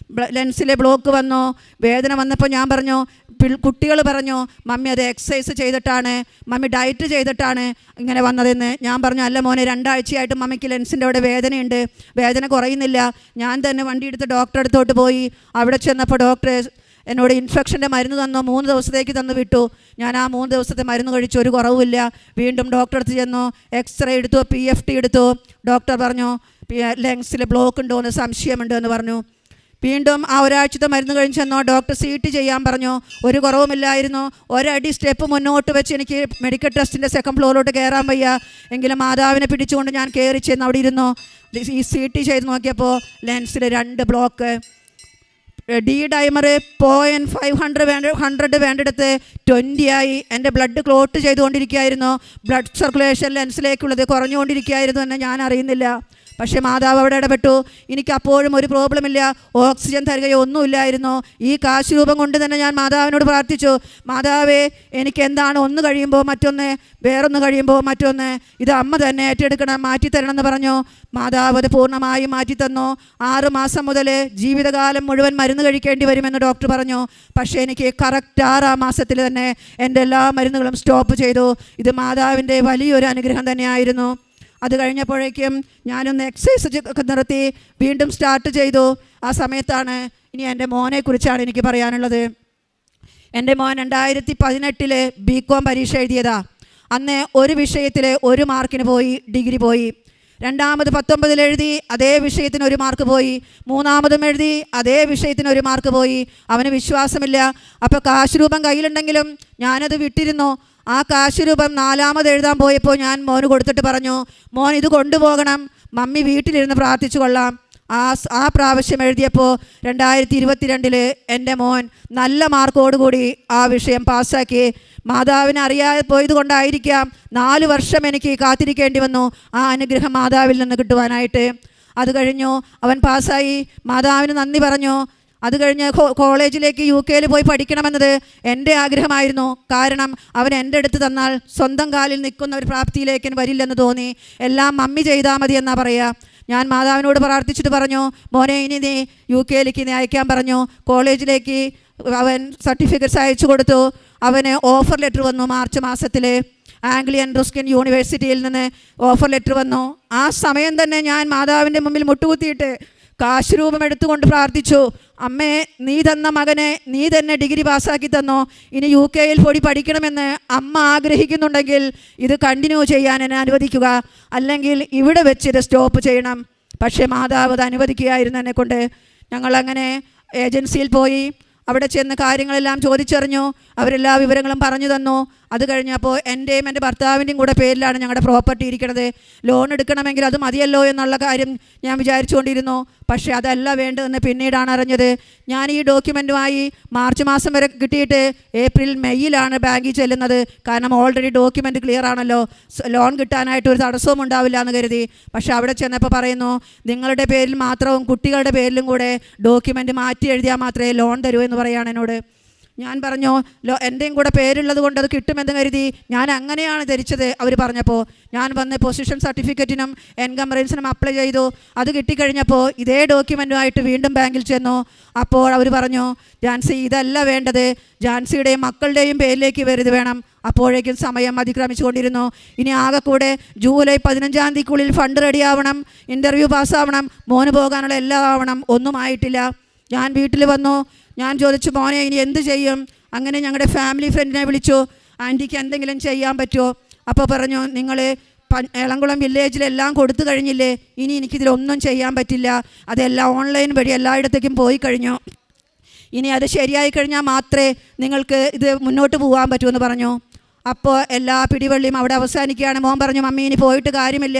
F: ലെൻസിലെ ബ്ലോക്ക് വന്നു. വേദന വന്നപ്പോൾ ഞാൻ പറഞ്ഞു, കുട്ടികൾ പറഞ്ഞു, മമ്മി അത് എക്സസൈസ് ചെയ്തിട്ടാണ്, മമ്മി ഡയറ്റ് ചെയ്തിട്ടാണ് ഇങ്ങനെ വന്നതെന്ന്. ഞാൻ പറഞ്ഞു, അല്ല മോനെ, 2 ആഴ്ചയായിട്ട് മമ്മിക്ക് ലെൻസിൻ്റെ അവിടെ വേദനയുണ്ട്, വേദന കുറയുന്നില്ല. ഞാൻ തന്നെ വണ്ടി എടുത്ത് ഡോക്ടറെ അടുത്തോട്ട് പോയി. അവിടെ ചെന്നപ്പോൾ ഡോക്ടർ എന്നോട് ഇൻഫെക്ഷൻ്റെ മരുന്ന് തന്നു, 3 ദിവസത്തേക്ക് തന്നു വിട്ടു. ഞാൻ ആ 3 ദിവസത്തെ മരുന്ന് കഴിച്ചു, ഒരു കുറവുമില്ല. വീണ്ടും ഡോക്ടറെ അടുത്ത് ചെന്നു, എക്സ്റേ എടുത്തു, PFT എടുത്തു. ഡോക്ടർ പറഞ്ഞു ലങ്സിൽ ബ്ലോക്ക് ഉണ്ടോ എന്ന് സംശയമുണ്ട് എന്ന് പറഞ്ഞു. വീണ്ടും ആ ഒരാഴ്ചത്തെ മരുന്ന് കഴിഞ്ഞ് ചെന്നോ, ഡോക്ടർ CT ചെയ്യാൻ പറഞ്ഞു, ഒരു കുറവുമില്ലായിരുന്നു. ഒരടി സ്റ്റെപ്പ് മുന്നോട്ട് വെച്ച് എനിക്ക് മെഡിക്കൽ ടെസ്റ്റിൻ്റെ 2nd ഫ്ലോറിലോട്ട് കയറാൻ വയ്യ. എങ്കിലും മാതാവിനെ പിടിച്ചുകൊണ്ട് ഞാൻ കയറി ചെന്ന് അവിടെ ഇരുന്നു. ഈ CT ചെയ്ത് നോക്കിയപ്പോൾ ലെൻസിൽ 2 ബ്ലോക്ക്. D ഡൈമർ 0.500 വേണ്ടിടത്ത് 20 ആയി. എൻ്റെ ബ്ലഡ് ക്ലോട്ട് ചെയ്തുകൊണ്ടിരിക്കുകയായിരുന്നു. ബ്ലഡ് സർക്കുലേഷൻ ലെൻസിലേക്കുള്ളത് കുറഞ്ഞുകൊണ്ടിരിക്കുകയായിരുന്നു എന്ന് ഞാൻ അറിയുന്നില്ല. പക്ഷേ മാതാവ് അവിടെ ഇടപെട്ടു. എനിക്ക് അപ്പോഴും ഒരു പ്രോബ്ലമില്ല, ഓക്സിജൻ തരികയോ ഒന്നുമില്ലായിരുന്നു. ഈ കാശ് രൂപം കൊണ്ട് തന്നെ ഞാൻ മാതാവിനോട് പ്രാർത്ഥിച്ചു, മാതാവേ എനിക്ക് എന്താണ് ഒന്ന് കഴിയുമ്പോൾ മറ്റൊന്ന്, വേറൊന്ന് കഴിയുമ്പോൾ മറ്റൊന്ന്, ഇത് അമ്മ തന്നെ ഏറ്റെടുക്കണം, മാറ്റിത്തരണം എന്ന് പറഞ്ഞു. മാതാവ് അത് പൂർണ്ണമായും മാറ്റിത്തന്നു. 6 മാസം മുതൽ ജീവിതകാലം മുഴുവൻ മരുന്ന് കഴിക്കേണ്ടി വരുമെന്ന് ഡോക്ടർ പറഞ്ഞു. പക്ഷേ എനിക്ക് കറക്റ്റ് 6-ാം മാസത്തിൽ തന്നെ എൻ്റെ എല്ലാ മരുന്നുകളും സ്റ്റോപ്പ് ചെയ്തു. ഇത് മാതാവിൻ്റെ വലിയൊരു അനുഗ്രഹം തന്നെയായിരുന്നു. അത് കഴിഞ്ഞപ്പോഴേക്കും ഞാനൊന്ന് എക്സസൈസ് ഒക്കെ നിർത്തി വീണ്ടും സ്റ്റാർട്ട് ചെയ്തു. ആ സമയത്താണ് ഇനി എൻ്റെ മോനെക്കുറിച്ചാണ് എനിക്ക് പറയാനുള്ളത്. എൻ്റെ മോൻ 2018 BCom പരീക്ഷ എഴുതിയതാ. അന്ന് ഒരു വിഷയത്തിൽ 1 മാർക്കിന് പോയി, ഡിഗ്രി പോയി. രണ്ടാമത് 19 എഴുതി, അതേ വിഷയത്തിന് 1 മാർക്ക് പോയി. മൂന്നാമതും എഴുതി, അതേ വിഷയത്തിന് 1 മാർക്ക് പോയി. അവന് വിശ്വാസമില്ല. അപ്പോൾ കാശ് രൂപം കയ്യിലുണ്ടെങ്കിലും ഞാനത് വിട്ടിരുന്നു. ആ കാശ് രൂപം 4ാമത് എഴുതാൻ പോയപ്പോൾ ഞാൻ മോന് കൊടുത്തിട്ട് പറഞ്ഞു, മോൻ ഇത് കൊണ്ടുപോകണം, മമ്മി വീട്ടിലിരുന്ന് പ്രാർത്ഥിച്ചു കൊള്ളാം. ആ പ്രാവശ്യം എഴുതിയപ്പോൾ 2022 എൻ്റെ മോൻ നല്ല മാർക്കോടുകൂടി ആ വിഷയം പാസ്സാക്കി. മാതാവിനെ അറിയാതെ പോയത് കൊണ്ടായിരിക്കാം 4 വർഷം എനിക്ക് കാത്തിരിക്കേണ്ടി വന്നു ആ അനുഗ്രഹം മാതാവിൽ നിന്ന് കിട്ടുവാനായിട്ട്. അത് കഴിഞ്ഞു, അവൻ പാസ്സായി. മാതാവിന് നന്ദി പറഞ്ഞു. അത് കഴിഞ്ഞ് കോളേജിലേക്ക് UK പോയി പഠിക്കണമെന്നത് എൻ്റെ ആഗ്രഹമായിരുന്നു. കാരണം അവൻ എൻ്റെ അടുത്ത് തന്നാൽ സ്വന്തം കാലിൽ നിൽക്കുന്ന ഒരു പ്രാപ്തിയിലേക്ക് വരില്ലെന്ന് തോന്നി. എല്ലാം മമ്മി ചെയ്താൽ മതി എന്നാ പറയുക. ഞാൻ മാതാവിനോട് പ്രാർത്ഥിച്ചിട്ട് പറഞ്ഞു, മോനെ ഇനി നീ UK നീ അയക്കാൻ പറഞ്ഞു. കോളേജിലേക്ക് അവൻ സർട്ടിഫിക്കറ്റ്സ് അയച്ചു കൊടുത്തു. അവന് ഓഫർ ലെറ്റർ വന്നു. മാർച്ച് മാസത്തിൽ ആംഗ്ലിയൻ റസ്കിൻ യൂണിവേഴ്സിറ്റിയിൽ നിന്ന് ഓഫർ ലെറ്റർ വന്നു. ആ സമയം തന്നെ ഞാൻ മാതാവിൻ്റെ മുമ്പിൽ മുട്ടുകുത്തിയിട്ട് കാശ് രൂപം എടുത്തുകൊണ്ട് പ്രാർത്ഥിച്ചു, അമ്മേ നീ തന്ന മകനെ നീ തന്നെ ഡിഗ്രി പാസ്സാക്കി തന്നോ. ഇനി UK പോയി പഠിക്കണമെന്ന് അമ്മ ആഗ്രഹിക്കുന്നുണ്ടെങ്കിൽ ഇത് കണ്ടിന്യൂ ചെയ്യാൻ എന്നെ അനുവദിക്കുക, അല്ലെങ്കിൽ ഇവിടെ വെച്ച് ഇത് സ്റ്റോപ്പ് ചെയ്യണം. പക്ഷേ മാതാവ് അത് അനുവദിക്കുകയായിരുന്നു എന്നെക്കൊണ്ട്. ഞങ്ങളങ്ങനെ ഏജൻസിയിൽ പോയി. അവിടെ ചെന്ന് കാര്യങ്ങളെല്ലാം ചോദിച്ചറിഞ്ഞു. അവരെല്ലാ വിവരങ്ങളും പറഞ്ഞു തന്നു. അത് കഴിഞ്ഞപ്പോൾ എൻ്റെയും എൻ്റെ ഭർത്താവിൻ്റെയും കൂടെ പേരിലാണ് ഞങ്ങളുടെ പ്രോപ്പർട്ടി ഇരിക്കുന്നത്. ലോൺ എടുക്കണമെങ്കിൽ അത് മതിയല്ലോ എന്നുള്ള കാര്യം ഞാൻ വിചാരിച്ചുകൊണ്ടിരുന്നു. പക്ഷേ അതല്ല വേണ്ടതെന്ന് പിന്നീടാണ് അറിഞ്ഞത്. ഞാൻ ഈ ഡോക്യുമെൻറ്റുമായി മാർച്ച് മാസം വരെ കിട്ടിയിട്ട് ഏപ്രിൽ മെയ്യിലാണ് ബാങ്കിൽ ചെല്ലുന്നത്. കാരണം ഓൾറെഡി ഡോക്യുമെൻറ്റ് ക്ലിയർ ആണല്ലോ, ലോൺ കിട്ടാനായിട്ട് ഒരു തടസ്സവും ഉണ്ടാവില്ല എന്ന് കരുതി. പക്ഷേ അവിടെ ചെന്നപ്പോൾ പറയുന്നു, നിങ്ങളുടെ പേരിൽ മാത്രവും കുട്ടികളുടെ പേരിലും കൂടെ ഡോക്യുമെൻറ്റ് മാറ്റി എഴുതിയാൽ മാത്രമേ ലോൺ തരൂ എന്ന് പറയുകയാണ് എന്നോട്. ഞാൻ പറഞ്ഞു, എൻ്റെയും കൂടെ പേരുള്ളത് കൊണ്ട് അത് കിട്ടുമെന്ന് കരുതി ഞാൻ അങ്ങനെയാണ് ധരിച്ചത്. അവർ പറഞ്ഞപ്പോൾ ഞാൻ വന്ന് പൊസിഷൻ സർട്ടിഫിക്കറ്റിനും എൻകംബറൻസിനും അപ്ലൈ ചെയ്തു. അത് കിട്ടിക്കഴിഞ്ഞപ്പോൾ ഇതേ ഡോക്യുമെൻറ്റുമായിട്ട് വീണ്ടും ബാങ്കിൽ ചെന്നു. അപ്പോൾ അവർ പറഞ്ഞു, ജാൻസി ഇതല്ല വേണ്ടത്, ജാൻസിയുടെയും മക്കളുടെയും പേരിലേക്ക് വരുത് വേണം. അപ്പോഴേക്കും സമയം അതിക്രമിച്ചുകൊണ്ടിരുന്നു. ഇനി ആകെ കൂടെ ജൂലൈ 15-ാം തീയതിക്കുള്ളിൽ ഫണ്ട് റെഡിയാവണം, ഇൻ്റർവ്യൂ പാസ്സാവണം, മോന് പോകാനുള്ള എല്ലാം ആവണം. ഒന്നും ആയിട്ടില്ല. ഞാൻ വീട്ടിൽ വന്നു. ഞാൻ ചോദിച്ചു, മോനെ ഇനി എന്ത് ചെയ്യും? അങ്ങനെ ഞങ്ങളുടെ ഫാമിലി ഫ്രണ്ടിനെ വിളിച്ചു, ആൻറ്റിക്ക് എന്തെങ്കിലും ചെയ്യാൻ പറ്റുമോ? അപ്പോൾ പറഞ്ഞു, നിങ്ങൾ എളംകുളം വില്ലേജിലെല്ലാം കൊടുത്തു കഴിഞ്ഞില്ലേ, ഇനി എനിക്കിതിലൊന്നും ചെയ്യാൻ പറ്റില്ല, അതെല്ലാം ഓൺലൈൻ വഴി എല്ലായിടത്തേക്കും പോയി കഴിഞ്ഞു. ഇനി അത് ശരിയായി കഴിഞ്ഞാൽ മാത്രമേ നിങ്ങൾക്ക് ഇത് മുന്നോട്ട് പോകാൻ പറ്റുമെന്ന് പറഞ്ഞു. അപ്പോൾ എല്ലാ പിടിവള്ളിയും അവിടെ അവസാനിക്കുകയാണ്. മോൻ പറഞ്ഞു, മമ്മി ഇനി പോയിട്ട് കാര്യമില്ല,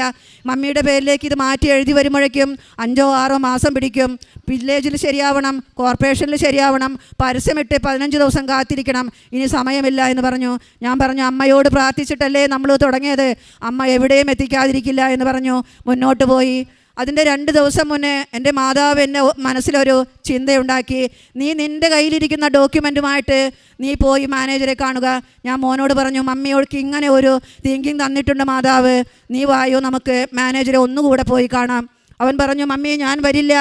F: മമ്മിയുടെ പേരിലേക്ക് ഇത് മാറ്റി എഴുതി വരുമ്പോഴേക്കും 5-6 മാസം പിടിക്കും. വില്ലേജിൽ ശരിയാവണം, കോർപ്പറേഷനിൽ ശരിയാവണം, പരസ്യമിട്ട് 15 ദിവസം കാത്തിരിക്കണം, ഇനി സമയമില്ല എന്ന് പറഞ്ഞു. ഞാൻ പറഞ്ഞു, അമ്മയോട് പ്രാർത്ഥിച്ചിട്ടല്ലേ നമ്മൾ തുടങ്ങിയത്, അമ്മ എവിടെയും എത്തിക്കാതിരിക്കില്ല എന്ന് പറഞ്ഞു. മുന്നോട്ട് പോയി. അതിൻ്റെ 2 ദിവസം മുന്നേ എൻ്റെ മാതാവ് എന്നെ മനസ്സിലൊരു ചിന്തയുണ്ടാക്കി, നീ നിൻ്റെ കയ്യിലിരിക്കുന്ന ഡോക്യുമെൻറ്റുമായിട്ട് നീ പോയി മാനേജറെ കാണുക. ഞാൻ മോനോട് പറഞ്ഞു, മമ്മിയോൾക്ക് ഇങ്ങനെ ഒരു തിങ്കിങ് തന്നിട്ടുണ്ട് മാതാവ്, നീ വായോ നമുക്ക് മാനേജറെ ഒന്നുകൂടെ പോയി കാണാം. അവൻ പറഞ്ഞു, മമ്മി ഞാൻ വരില്ല,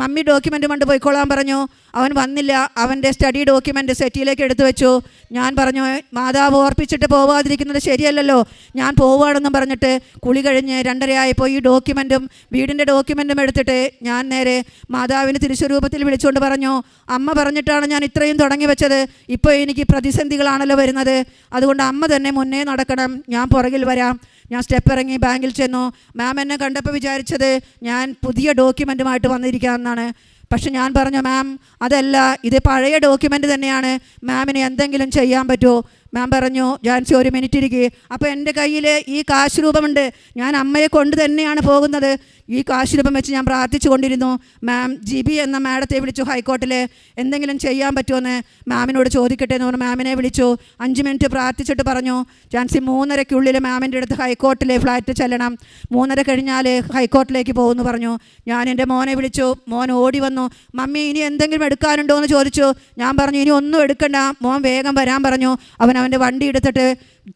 F: മമ്മി ഡോക്യുമെൻ്റ് കൊണ്ട് പോയിക്കോളാൻ പറഞ്ഞു. അവൻ വന്നില്ല. അവൻ്റെ സ്റ്റഡി ഡോക്യുമെൻ്റ് സെറ്റിയിലേക്ക് എടുത്തു വെച്ചു. ഞാൻ പറഞ്ഞു, മാതാവ് ഓർപ്പിച്ചിട്ട് പോവാതിരിക്കുന്നത് ശരിയല്ലല്ലോ, ഞാൻ പോവുകയാണെന്നും പറഞ്ഞിട്ട് കുളി കഴിഞ്ഞ് 2:30 ആയപ്പോൾ ഈ ഡോക്യുമെൻറ്റും വീടിൻ്റെ ഡോക്യുമെൻറ്റും എടുത്തിട്ട് ഞാൻ നേരെ മാതാവിന് തിരുസ്വരൂപത്തിൽ വിളിച്ചുകൊണ്ട് പറഞ്ഞു, അമ്മ പറഞ്ഞിട്ടാണ് ഞാൻ ഇത്രയും തുടങ്ങി വെച്ചത്, ഇപ്പോൾ എനിക്ക് പ്രതിസന്ധികളാണല്ലോ വരുന്നത്, അതുകൊണ്ട് അമ്മ തന്നെ മുന്നേ നടക്കണം, ഞാൻ പുറകിൽ വരാം. ഞാൻ സ്റ്റെപ്പ് ഇറങ്ങി ബാങ്കിൽ ചെന്നു. മാം എന്നെ കണ്ടപ്പോൾ വിചാരിച്ചത് ഞാൻ പുതിയ ഡോക്യുമെൻറ്റുമായിട്ട് വന്നിരിക്കാമെന്നാണ്. പക്ഷെ ഞാൻ പറഞ്ഞു, മാം അതല്ല, ഇത് പഴയ ഡോക്യുമെൻ്റ് തന്നെയാണ്, മാമിന് എന്തെങ്കിലും ചെയ്യാൻ പറ്റുമോ? മാം പറഞ്ഞു, ജാൻസി 1 മിനിറ്റ് ഇരിക്കുക. അപ്പോൾ എൻ്റെ കയ്യിൽ ഈ കാശ് രൂപമുണ്ട്, ഞാൻ അമ്മയെ കൊണ്ട് തന്നെയാണ് പോകുന്നത്. ഈ കാശ് രൂപം വെച്ച് ഞാൻ പ്രാർത്ഥിച്ചു കൊണ്ടിരുന്നു. മാം ജിബി എന്ന മാഡത്തെ വിളിച്ചു ഹൈക്കോർട്ടിൽ, എന്തെങ്കിലും ചെയ്യാൻ പറ്റുമെന്ന് മാമിനോട് ചോദിക്കട്ടെ എന്ന് പറഞ്ഞു. മാമിനെ വിളിച്ചു. 5 മിനിറ്റ് പ്രാർത്ഥിച്ചിട്ട് പറഞ്ഞു, ജാൻസി 3:30-ക്കുള്ളിൽ മാമിൻ്റെ അടുത്ത് ഹൈക്കോർട്ടിലെ ഫ്ലാറ്റ് ചെല്ലണം, 3:30 കഴിഞ്ഞാൽ ഹൈക്കോർട്ടിലേക്ക് പോകുമെന്ന് പറഞ്ഞു. ഞാൻ എൻ്റെ മോനെ വിളിച്ചു. മോൻ ഓടി വന്നു. മമ്മി ഇനി എന്തെങ്കിലും എടുക്കാനുണ്ടോ എന്ന് ചോദിച്ചു. ഞാൻ പറഞ്ഞു, ഇനി ഒന്നും എടുക്കണ്ട, മോൻ വേഗം വരാൻ പറഞ്ഞു. അവൻ്റെ വണ്ടി എടുത്തിട്ട്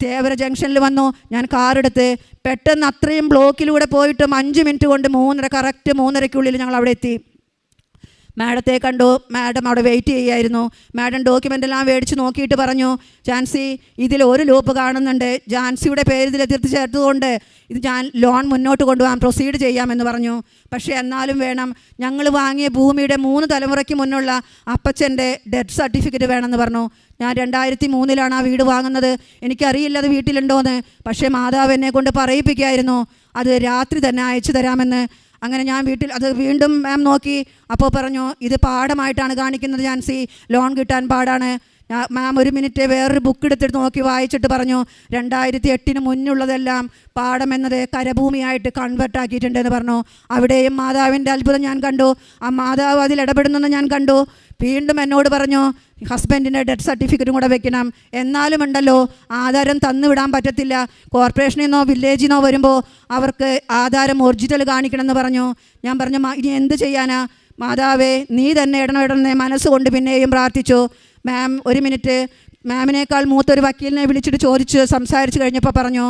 F: തേവര ജംഗ്ഷനിൽ വന്നു. ഞാൻ കാറെടുത്ത് പെട്ടെന്ന് അത്രയും ബ്ലോക്കിലൂടെ പോയിട്ടും 5 മിനിറ്റ് കൊണ്ട് 3:30 കറക്റ്റ് 3:30-ക്കുള്ളിൽ ഞങ്ങൾ അവിടെ എത്തി. മാഡത്തെ കണ്ടു. മാഡം അവിടെ വെയിറ്റ് ചെയ്യായിരുന്നു. മാഡം ഡോക്യുമെൻ്റ് എല്ലാം മേടിച്ച് നോക്കിയിട്ട് പറഞ്ഞു, ജാൻസി ഇതിൽ ഒരു ലൂപ്പ് കാണുന്നുണ്ട്, ജാൻസിയുടെ പേര് ഇതിൽ എത്തിർത്ത് ചേർത്തുകൊണ്ട് ഇത് ഞാൻ ലോൺ മുന്നോട്ട് കൊണ്ടുപോകാൻ പ്രൊസീഡ് ചെയ്യാമെന്ന് പറഞ്ഞു. പക്ഷേ എന്നാലും വേണം, ഞങ്ങൾ വാങ്ങിയ ഭൂമിയുടെ 3 തലമുറയ്ക്ക് മുന്നുള്ള അപ്പച്ചൻ്റെ ഡെത്ത് സർട്ടിഫിക്കറ്റ് വേണമെന്ന് പറഞ്ഞു. ഞാൻ 2003 ആ വീട് വാങ്ങുന്നത്, എനിക്കറിയില്ല അത് വീട്ടിലുണ്ടോയെന്ന്. പക്ഷേ മാതാവ് എന്നെ കൊണ്ട് പറയിപ്പിക്കുകയായിരുന്നു അത് രാത്രി തന്നെ അയച്ചു തരാമെന്ന്. അങ്ങനെ ഞാൻ വീട്ടിൽ അത് വീണ്ടും മാം നോക്കി. അപ്പോൾ പറഞ്ഞു, ഇത് പാഠമായിട്ടാണ് കാണിക്കുന്നത് ജാൻസി, ലോൺ കിട്ടാൻ പാടാണ്. മാം 1 മിനിറ്റ് വേറൊരു ബുക്ക് എടുത്തിട്ട് നോക്കി വായിച്ചിട്ട് പറഞ്ഞു, 2008 മുന്നുള്ളതെല്ലാം പാഠം എന്നത് കരഭൂമിയായിട്ട് കൺവെർട്ട് ആക്കിയിട്ടുണ്ടെന്ന് പറഞ്ഞു. അവിടെയും മാതാവിൻ്റെ അത്ഭുതം ഞാൻ കണ്ടു. ആ മാതാവ് അതിൽ ഇടപെടുന്നെന്ന് ഞാൻ കണ്ടു. വീണ്ടും എന്നോട് പറഞ്ഞു, ഹസ്ബൻഡിൻ്റെ ഡെത്ത് സർട്ടിഫിക്കറ്റും കൂടെ വെക്കണം. എന്നാലും ഉണ്ടല്ലോ, ആധാരം തന്നുവിടാൻ പറ്റത്തില്ല, കോർപ്പറേഷനിൽ നിന്നോ വില്ലേജിൽ നിന്നോ വരുമ്പോൾ അവർക്ക് ആധാരം ഒറിജിനൽ കാണിക്കണമെന്ന് പറഞ്ഞു. ഞാൻ പറഞ്ഞു, ഇനി എന്ത് ചെയ്യാനാ മാതാവേ, നീ തന്നെ ഇടണേ മനസ്സുകൊണ്ട് പിന്നെയും പ്രാർത്ഥിച്ചു. മാം 1 മിനിറ്റ് മാമിനേക്കാൾ മൂത്തൊരു വക്കീലിനെ വിളിച്ചിട്ട് ചോദിച്ചു സംസാരിച്ച് കഴിഞ്ഞപ്പോൾ പറഞ്ഞു,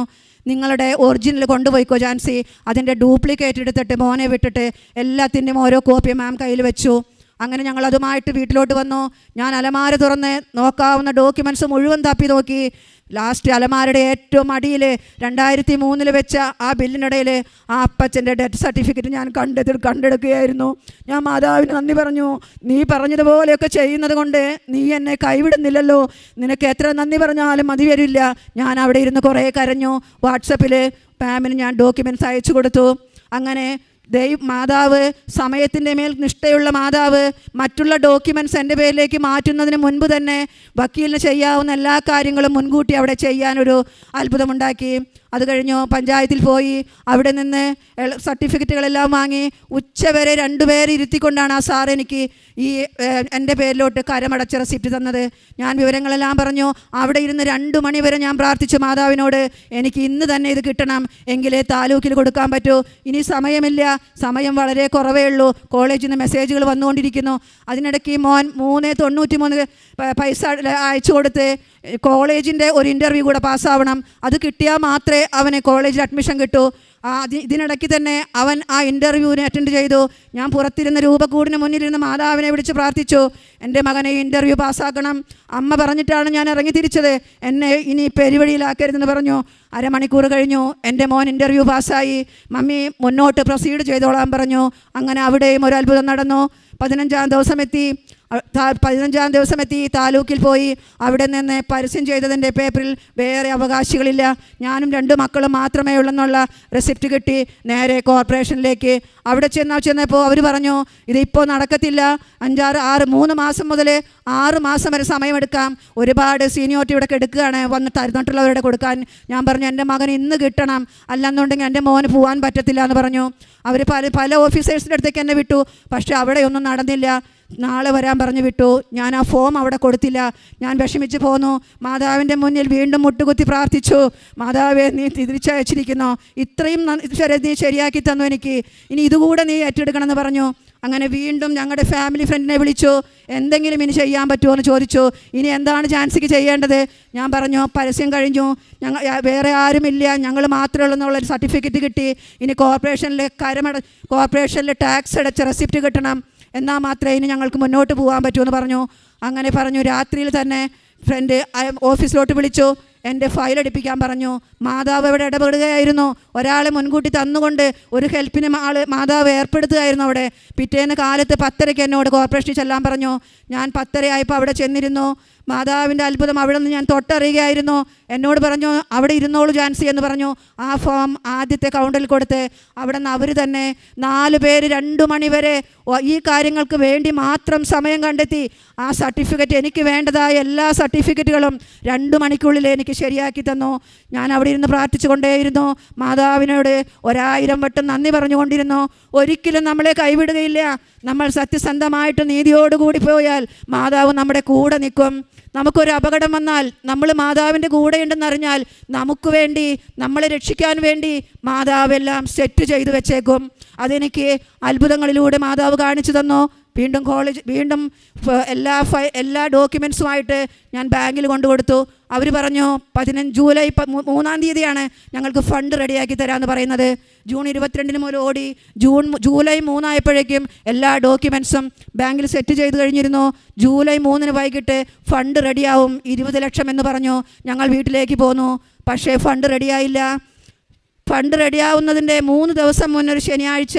F: നിങ്ങളുടെ ഒറിജിനൽ കൊണ്ടുപോയിക്കോ ജാൻസി, അതിൻ്റെ ഡ്യൂപ്ലിക്കേറ്റ് എടുത്തിട്ട് മോനെ വിട്ടിട്ട് എല്ലാത്തിൻ്റെയും ഓരോ കോപ്പി മാം കയ്യിൽ വെച്ചു. അങ്ങനെ ഞങ്ങൾ അതുമായിട്ട് വീട്ടിലോട്ട് വന്നു. ഞാൻ അലമാര തുറന്ന് നോക്കാവുന്ന ഡോക്യുമെൻറ്റ്സ് മുഴുവൻ തപ്പി നോക്കി. ലാസ്റ്റ് അലമാരയുടെ ഏറ്റവും അടിയിൽ 2003 വെച്ച ആ ബില്ലിനിടയിൽ ആ അപ്പച്ചൻ്റെ ഡെത്ത് സർട്ടിഫിക്കറ്റ് ഞാൻ കണ്ടെടുക്കുകയായിരുന്നു. ഞാൻ മാതാവിന് നന്ദി പറഞ്ഞു. നീ പറഞ്ഞതുപോലെയൊക്കെ ചെയ്യുന്നത് കൊണ്ട് നീ എന്നെ കൈവിടുന്നില്ലല്ലോ, നിനക്ക് എത്ര നന്ദി പറഞ്ഞാലും മതി വരില്ല. ഞാൻ അവിടെ ഇരുന്ന് കുറേ കരഞ്ഞു. വാട്സപ്പിൽ മാമിന് ഞാൻ ഡോക്യുമെൻറ്റ്സ് അയച്ചു കൊടുത്തു. അങ്ങനെ മാതാവ് സമയത്തിൻ്റെ മേൽ നിഷ്ഠയുള്ള മാതാവ് മറ്റുള്ള ഡോക്യുമെൻറ്റ്സ് എൻ്റെ പേരിലേക്ക് മാറ്റുന്നതിന് മുൻപ് തന്നെ വക്കീലിന് ചെയ്യാവുന്ന എല്ലാ കാര്യങ്ങളും മുൻകൂട്ടി അവിടെ ചെയ്യാനൊരു അത്ഭുതമുണ്ടാക്കി. അത് കഴിഞ്ഞു പഞ്ചായത്തിൽ പോയി, അവിടെ നിന്ന് സർട്ടിഫിക്കറ്റുകളെല്ലാം വാങ്ങി. ഉച്ചവരെ 2 പേരെ ഇരുത്തിക്കൊണ്ടാണ് ആ സാർ എനിക്ക് ഈ എൻ്റെ പേരിലോട്ട് കരമടച്ച റെസിപ്റ്റ് തന്നത്. ഞാൻ വിവരങ്ങളെല്ലാം പറഞ്ഞു. അവിടെ ഇരുന്ന് 2 മണി വരെ ഞാൻ പ്രാർത്ഥിച്ചു മാതാവിനോട്, എനിക്ക് ഇന്ന് തന്നെ ഇത് കിട്ടണം, എങ്കിലേ താലൂക്കിൽ കൊടുക്കാൻ പറ്റൂ. ഇനി സമയമില്ല, സമയം വളരെ കുറവേ ഉള്ളൂ. കോളേജിൽ നിന്ന് മെസ്സേജുകൾ വന്നുകൊണ്ടിരിക്കുന്നു. അതിനിടയ്ക്ക് മോൻ 393 പൈസ അയച്ചു കൊടുത്ത് കോളേജിൻ്റെ ഒരു ഇൻ്റർവ്യൂ കൂടെ പാസ്സാവണം. അത് കിട്ടിയാൽ മാത്രമേ അവന് കോളേജിൽ അഡ്മിഷൻ കിട്ടൂ. ഇതിനിടയ്ക്ക് തന്നെ അവൻ ആ ഇൻ്റർവ്യൂവിന് അറ്റൻഡ് ചെയ്തു. ഞാൻ പുറത്തിരുന്ന രൂപക്കൂടിന് മുന്നിലിരുന്ന് മാതാവിനെ വിളിച്ച് പ്രാർത്ഥിച്ചു, എൻ്റെ മകനെ ഇൻ്റർവ്യൂ പാസ്സാക്കണം. അമ്മ പറഞ്ഞിട്ടാണ് ഞാൻ ഇറങ്ങി തിരിച്ചത്, എന്നെ ഇനി പെരുവഴിയിലാക്കരുതെന്ന് പറഞ്ഞു. അരമണിക്കൂർ കഴിഞ്ഞു, എൻ്റെ മോൻ ഇൻ്റർവ്യൂ പാസ്സായി. മമ്മി മുന്നോട്ട് പ്രൊസീഡ് ചെയ്തോളാൻ പറഞ്ഞു. അങ്ങനെ അവിടെയും ഒരു അത്ഭുതം നടന്നു. 15-ാം ദിവസം എത്തി താലൂക്കിൽ പോയി. അവിടെ നിന്ന് പരസ്യം ചെയ്തതിൻ്റെ പേപ്പറിൽ വേറെ അവകാശികളില്ല, ഞാനും 2 മക്കളും മാത്രമേ ഉള്ളെന്നുള്ള റെസിപ്റ്റ് കിട്ടി. നേരെ കോർപ്പറേഷനിലേക്ക് അവിടെ ചെന്നപ്പോൾ അവർ പറഞ്ഞു, ഇതിപ്പോൾ നടക്കത്തില്ല, 3 മാസം മുതൽ 6 മാസം വരെ സമയമെടുക്കാം, ഒരുപാട് സീനിയോറിറ്റി ഇവിടെ എടുക്കുകയാണ്, വന്ന് തരുന്നിട്ടുള്ളവരുടെ കൊടുക്കാൻ. ഞാൻ പറഞ്ഞു, എൻ്റെ മകൻ ഇന്ന് കിട്ടണം, അല്ലെന്നുണ്ടെങ്കിൽ എൻ്റെ മോന് പോകാൻ പറ്റത്തില്ല എന്ന് പറഞ്ഞു. അവർ പല ഓഫീസേഴ്സിൻ്റെ അടുത്തേക്ക് എന്നെ വിട്ടു. പക്ഷേ അവിടെയൊന്നും നടന്നില്ല. നാളെ വരാൻ പറഞ്ഞു വിട്ടു. ഞാൻ ആ ഫോം അവിടെ കൊടുത്തില്ല. ഞാൻ വിഷമിച്ച് പോന്നു. മാതാവിൻ്റെ മുന്നിൽ വീണ്ടും മുട്ടുകുത്തി പ്രാർത്ഥിച്ചു, മാതാവേ നീ തിരിച്ചയച്ചിരിക്കുന്നു, ഇത്രയും നീ ശരിയാക്കി തന്നു എനിക്ക്, ഇനി ഇതുകൂടെ നീ ഏറ്റെടുക്കണമെന്ന് പറഞ്ഞു. അങ്ങനെ വീണ്ടും ഞങ്ങളുടെ ഫാമിലി ഫ്രണ്ടിനെ വിളിച്ചു, എന്തെങ്കിലും ഇനി ചെയ്യാൻ പറ്റുമോ എന്ന് ചോദിച്ചു. ഇനി എന്താണ് ജാൻസിക്ക് ചെയ്യേണ്ടത്? ഞാൻ പറഞ്ഞു, പരസ്യം കഴിഞ്ഞു, വേറെ ആരുമില്ല, ഞങ്ങൾ മാത്രമേ ഉള്ളൂ എന്നുള്ളൊരു സർട്ടിഫിക്കറ്റ് കിട്ടി. ഇനി കോർപ്പറേഷനിൽ ടാക്സ് അടച്ച റെസിപ്റ്റ് കിട്ടണം. എന്നാൽ മാത്രമേ ഇനി ഞങ്ങൾക്ക് മുന്നോട്ട് പോകാൻ പറ്റുമെന്ന് പറഞ്ഞു. അങ്ങനെ പറഞ്ഞു. രാത്രിയിൽ തന്നെ ഫ്രണ്ട് ഓഫീസിലോട്ട് വിളിച്ചു, എൻ്റെ ഫയൽ എടുപ്പിക്കാൻ പറഞ്ഞു. മാതാവ് അവിടെ ഇടപെടുകയായിരുന്നു. ഒരാളെ മുൻകൂട്ടി തന്നുകൊണ്ട് ഒരു ഹെൽപ്പിന് മാതാവ് ഏർപ്പെടുത്തുകയായിരുന്നു അവിടെ. പിറ്റേന്ന് കാലത്ത് 10:30 എന്നോട് കോർപ്പറേഷനിൽ ചെല്ലാൻ പറഞ്ഞു. ഞാൻ 10:30 ആയപ്പോൾ അവിടെ ചെന്നിരുന്നു. മാതാവിൻ്റെ അത്ഭുതം അവിടെ നിന്ന് ഞാൻ തൊട്ടറിയുകയായിരുന്നു. എന്നോട് പറഞ്ഞു, അവിടെ ഇരുന്നോളൂ ജാൻസി എന്ന് പറഞ്ഞു. ആ ഫോം ആദ്യത്തെ കൗണ്ടറിൽ കൊടുത്ത് അവിടെ നിന്ന് അവർ തന്നെ 4 പേര് 2 മണി വരെ ഈ കാര്യങ്ങൾക്ക് വേണ്ടി മാത്രം സമയം കണ്ടെത്തി ആ സർട്ടിഫിക്കറ്റ്, എനിക്ക് വേണ്ടതായ എല്ലാ സർട്ടിഫിക്കറ്റുകളും 2 മണിക്കുള്ളിൽ എനിക്ക് ശരിയാക്കി തന്നു. ഞാൻ അവിടെ ഇരുന്ന് പ്രാർത്ഥിച്ചു കൊണ്ടേയിരുന്നു. മാതാവിനോട് 1000 വട്ടം നന്ദി പറഞ്ഞുകൊണ്ടിരുന്നു. ഒരിക്കലും നമ്മളെ കൈവിടുകയില്ല. നമ്മൾ സത്യസന്ധമായിട്ട് നീതിയോടുകൂടി പോയാൽ മാതാവ് നമ്മുടെ കൂടെ നിൽക്കും. നമുക്കൊരു അപകടം വന്നാൽ നമ്മൾ മാതാവിൻ്റെ കൂടെയുണ്ടെന്നറിഞ്ഞാൽ നമുക്ക് വേണ്ടി, നമ്മളെ രക്ഷിക്കാൻ വേണ്ടി മാതാവെല്ലാം സെറ്റ് ചെയ്തു വെച്ചേക്കും. അതെനിക്ക് അത്ഭുതങ്ങളിലൂടെ മാതാവ് കാണിച്ചു തന്നു. വീണ്ടും എല്ലാ ഡോക്യുമെൻറ്റ്സുമായിട്ട് ഞാൻ ബാങ്കിൽ കൊണ്ടുകൊടുത്തു. അവർ പറഞ്ഞു ജൂലൈ 3-ാം തീയതിയാണ് ഞങ്ങൾക്ക് ഫണ്ട് റെഡിയാക്കി തരാമെന്ന് പറയുന്നത്. ജൂൺ 22 മുതൽ ഓടി ജൂലൈ 3 ആയപ്പോഴേക്കും എല്ലാ ഡോക്യുമെൻറ്റ്സും ബാങ്കിൽ സെറ്റ് ചെയ്ത് കഴിഞ്ഞിരുന്നു. ജൂലൈ 3 വൈകിട്ട് ഫണ്ട് റെഡിയാവും 20 ലക്ഷം എന്ന് പറഞ്ഞു. ഞങ്ങൾ വീട്ടിലേക്ക് പോന്നു. പക്ഷേ ഫണ്ട് റെഡിയായില്ല. ഫണ്ട് റെഡിയാവുന്നതിൻ്റെ 3 ദിവസം മുന്നേ ഒരു ശനിയാഴ്ച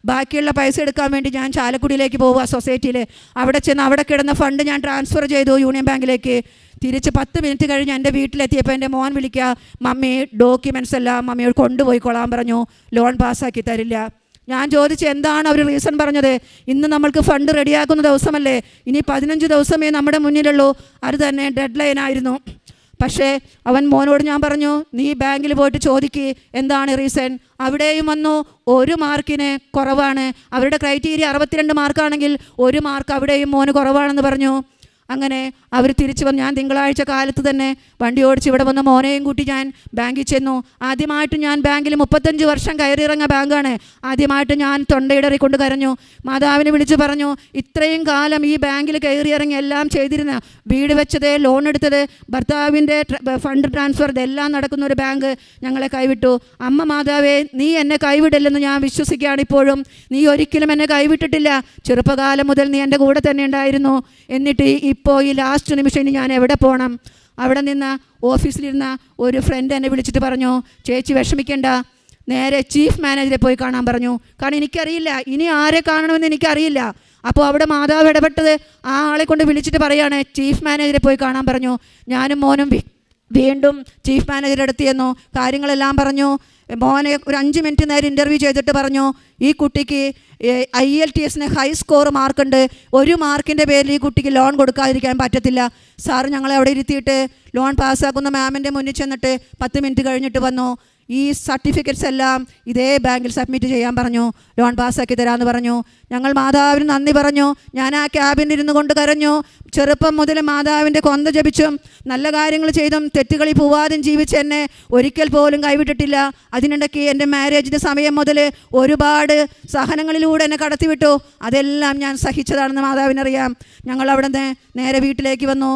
F: ബാക്കിയുള്ള പൈസ എടുക്കാൻ വേണ്ടി ഞാൻ ചാലക്കുടിയിലേക്ക് പോവുക, സൊസൈറ്റിയിൽ. അവിടെ ചെന്ന് അവിടെ കിടന്ന ഫണ്ട് ഞാൻ ട്രാൻസ്ഫർ ചെയ്തു യൂണിയൻ ബാങ്കിലേക്ക്. തിരിച്ച് 10 മിനിറ്റ് കഴിഞ്ഞ് എൻ്റെ വീട്ടിലെത്തിയപ്പോൾ എൻ്റെ മോൻ വിളിക്കുക, മമ്മി ഡോക്യുമെൻറ്റ്സ് എല്ലാം മമ്മിയോട് കൊണ്ടുപോയിക്കൊള്ളാൻ പറഞ്ഞു, ലോൺ പാസ്സാക്കി തരില്ല. ഞാൻ ചോദിച്ചു എന്താണ് അവർ റീസൺ പറഞ്ഞത്. ഇന്ന് നമ്മൾക്ക് ഫണ്ട് റെഡിയാക്കുന്ന ദിവസമല്ലേ, ഇനി 15 ദിവസമേ നമ്മുടെ മുന്നിലുള്ളൂ. അത് തന്നെ ഡെഡ് ലൈൻ ആയിരുന്നു. പക്ഷേ അവൻ മോനോട് ഞാൻ പറഞ്ഞു, നീ ബാങ്കിൽ പോയിട്ട് ചോദിക്ക് എന്താണ് റീസൺ. അവിടെയും വന്നു 1 മാർക്കിന് കുറവാണ്. അവരുടെ ക്രൈറ്റീരിയ 62 മാർക്കാണെങ്കിൽ 1 മാർക്ക് അവിടെയും മോന് കുറവാണെന്ന് പറഞ്ഞു. അങ്ങനെ അവർ തിരിച്ചു വന്ന് ഞാൻ തിങ്കളാഴ്ച കാലത്ത് തന്നെ വണ്ടി ഓടിച്ച് ഇവിടെ വന്ന് മോനെയും കൂട്ടി ഞാൻ ബാങ്കിൽ ചെന്നു. ആദ്യമായിട്ട് ഞാൻ ബാങ്കിൽ 35 വർഷം കയറിയിറങ്ങിയ ബാങ്കാണ്. ആദ്യമായിട്ട് ഞാൻ തൊണ്ടയിടറിക്കൊണ്ട് കരഞ്ഞു. മാതാവിനെ വിളിച്ച് പറഞ്ഞു, ഇത്രയും കാലം ഈ ബാങ്കിൽ കയറിയിറങ്ങി എല്ലാം ചെയ്തിരുന്ന, വീട് വെച്ചത്, ലോൺ എടുത്തത്, ഭർത്താവിൻ്റെ ഫണ്ട് ട്രാൻസ്ഫർ, ഇതെല്ലാം നടക്കുന്ന ഒരു ബാങ്ക് ഞങ്ങളെ കൈവിട്ടു. അമ്മ മാതാവേ, നീ എന്നെ കൈവിടില്ലെന്ന് ഞാൻ വിശ്വസിക്കുകയാണ് ഇപ്പോഴും. നീ ഒരിക്കലും എന്നെ കൈവിട്ടിട്ടില്ല. ചെറുപ്പകാലം മുതൽ നീ എൻ്റെ കൂടെ തന്നെ ഉണ്ടായിരുന്നു. എന്നിട്ട് ഇപ്പോൾ ഈ ലാസ്റ്റ് നിമിഷം ഇനി ഞാൻ എവിടെ പോകണം? അവിടെ നിന്ന് ഓഫീസിലിരുന്ന ഒരു ഫ്രണ്ട് എന്നെ വിളിച്ചിട്ട് പറഞ്ഞു, ചേച്ചി വിഷമിക്കേണ്ട, നേരെ ചീഫ് മാനേജറെ പോയി കാണാൻ പറഞ്ഞു. കാരണം എനിക്കറിയില്ല ഇനി ആരെ കാണണമെന്ന് എനിക്കറിയില്ല. അപ്പോൾ അവിടെ മാതാവ് ഇടപെട്ടത് ആ ആളെ കൊണ്ട് വിളിച്ചിട്ട് പറയാണ്, ചീഫ് മാനേജറെ പോയി കാണാൻ പറഞ്ഞു. ഞാനും മോനും വീണ്ടും ചീഫ് മാനേജറുടെ അടുത്ത് ചെന്നു. കാര്യങ്ങളെല്ലാം പറഞ്ഞു. മോനെ ഒരു 5 മിനിറ്റ് നേരം ഇൻ്റർവ്യൂ ചെയ്തിട്ട് പറഞ്ഞു, ഈ കുട്ടിക്ക് IELTS ഹൈ സ്കോർ മാർക്കുണ്ട്. 1 മാർക്കിൻ്റെ പേരിൽ ഈ കുട്ടിക്ക് ലോൺ കൊടുക്കാതിരിക്കാൻ പറ്റത്തില്ല. സാറ് ഞങ്ങളെ അവിടെ ഇരുത്തിയിട്ട് ലോൺ പാസ്സാക്കുന്ന മാമിൻ്റെ മുന്നിൽ ചെന്നിട്ട് 10 മിനിറ്റ് കഴിഞ്ഞിട്ട് വന്നു. ഈ സർട്ടിഫിക്കറ്റ്സ് എല്ലാം ഇതേ ബാങ്കിൽ സബ്മിറ്റ് ചെയ്യാൻ പറഞ്ഞു. ലോൺ പാസ്സാക്കി തരാമെന്ന് പറഞ്ഞു. ഞങ്ങൾ മാതാവിന് നന്ദി പറഞ്ഞു. ഞാൻ ആ ക്യാബിനിരുന്ന് കൊണ്ട് കരഞ്ഞു. ചെറുപ്പം മുതൽ മാതാവിൻ്റെ കൊന്ത ജപിച്ചും നല്ല കാര്യങ്ങൾ ചെയ്തും തെറ്റുകളിൽ പോവാതും ജീവിച്ച എന്നെ ഒരിക്കൽ പോലും കൈവിട്ടിട്ടില്ല. അതിനിടയ്ക്ക് എൻ്റെ മാരേജിൻ്റെ സമയം മുതൽ ഒരുപാട് സഹനങ്ങളിലൂടെ എന്നെ കടത്തിവിട്ടു. അതെല്ലാം ഞാൻ സഹിച്ചതാണെന്ന് മാതാവിനറിയാം. ഞങ്ങൾ അവിടെ നിന്ന് നേരെ വീട്ടിലേക്ക് വന്നു,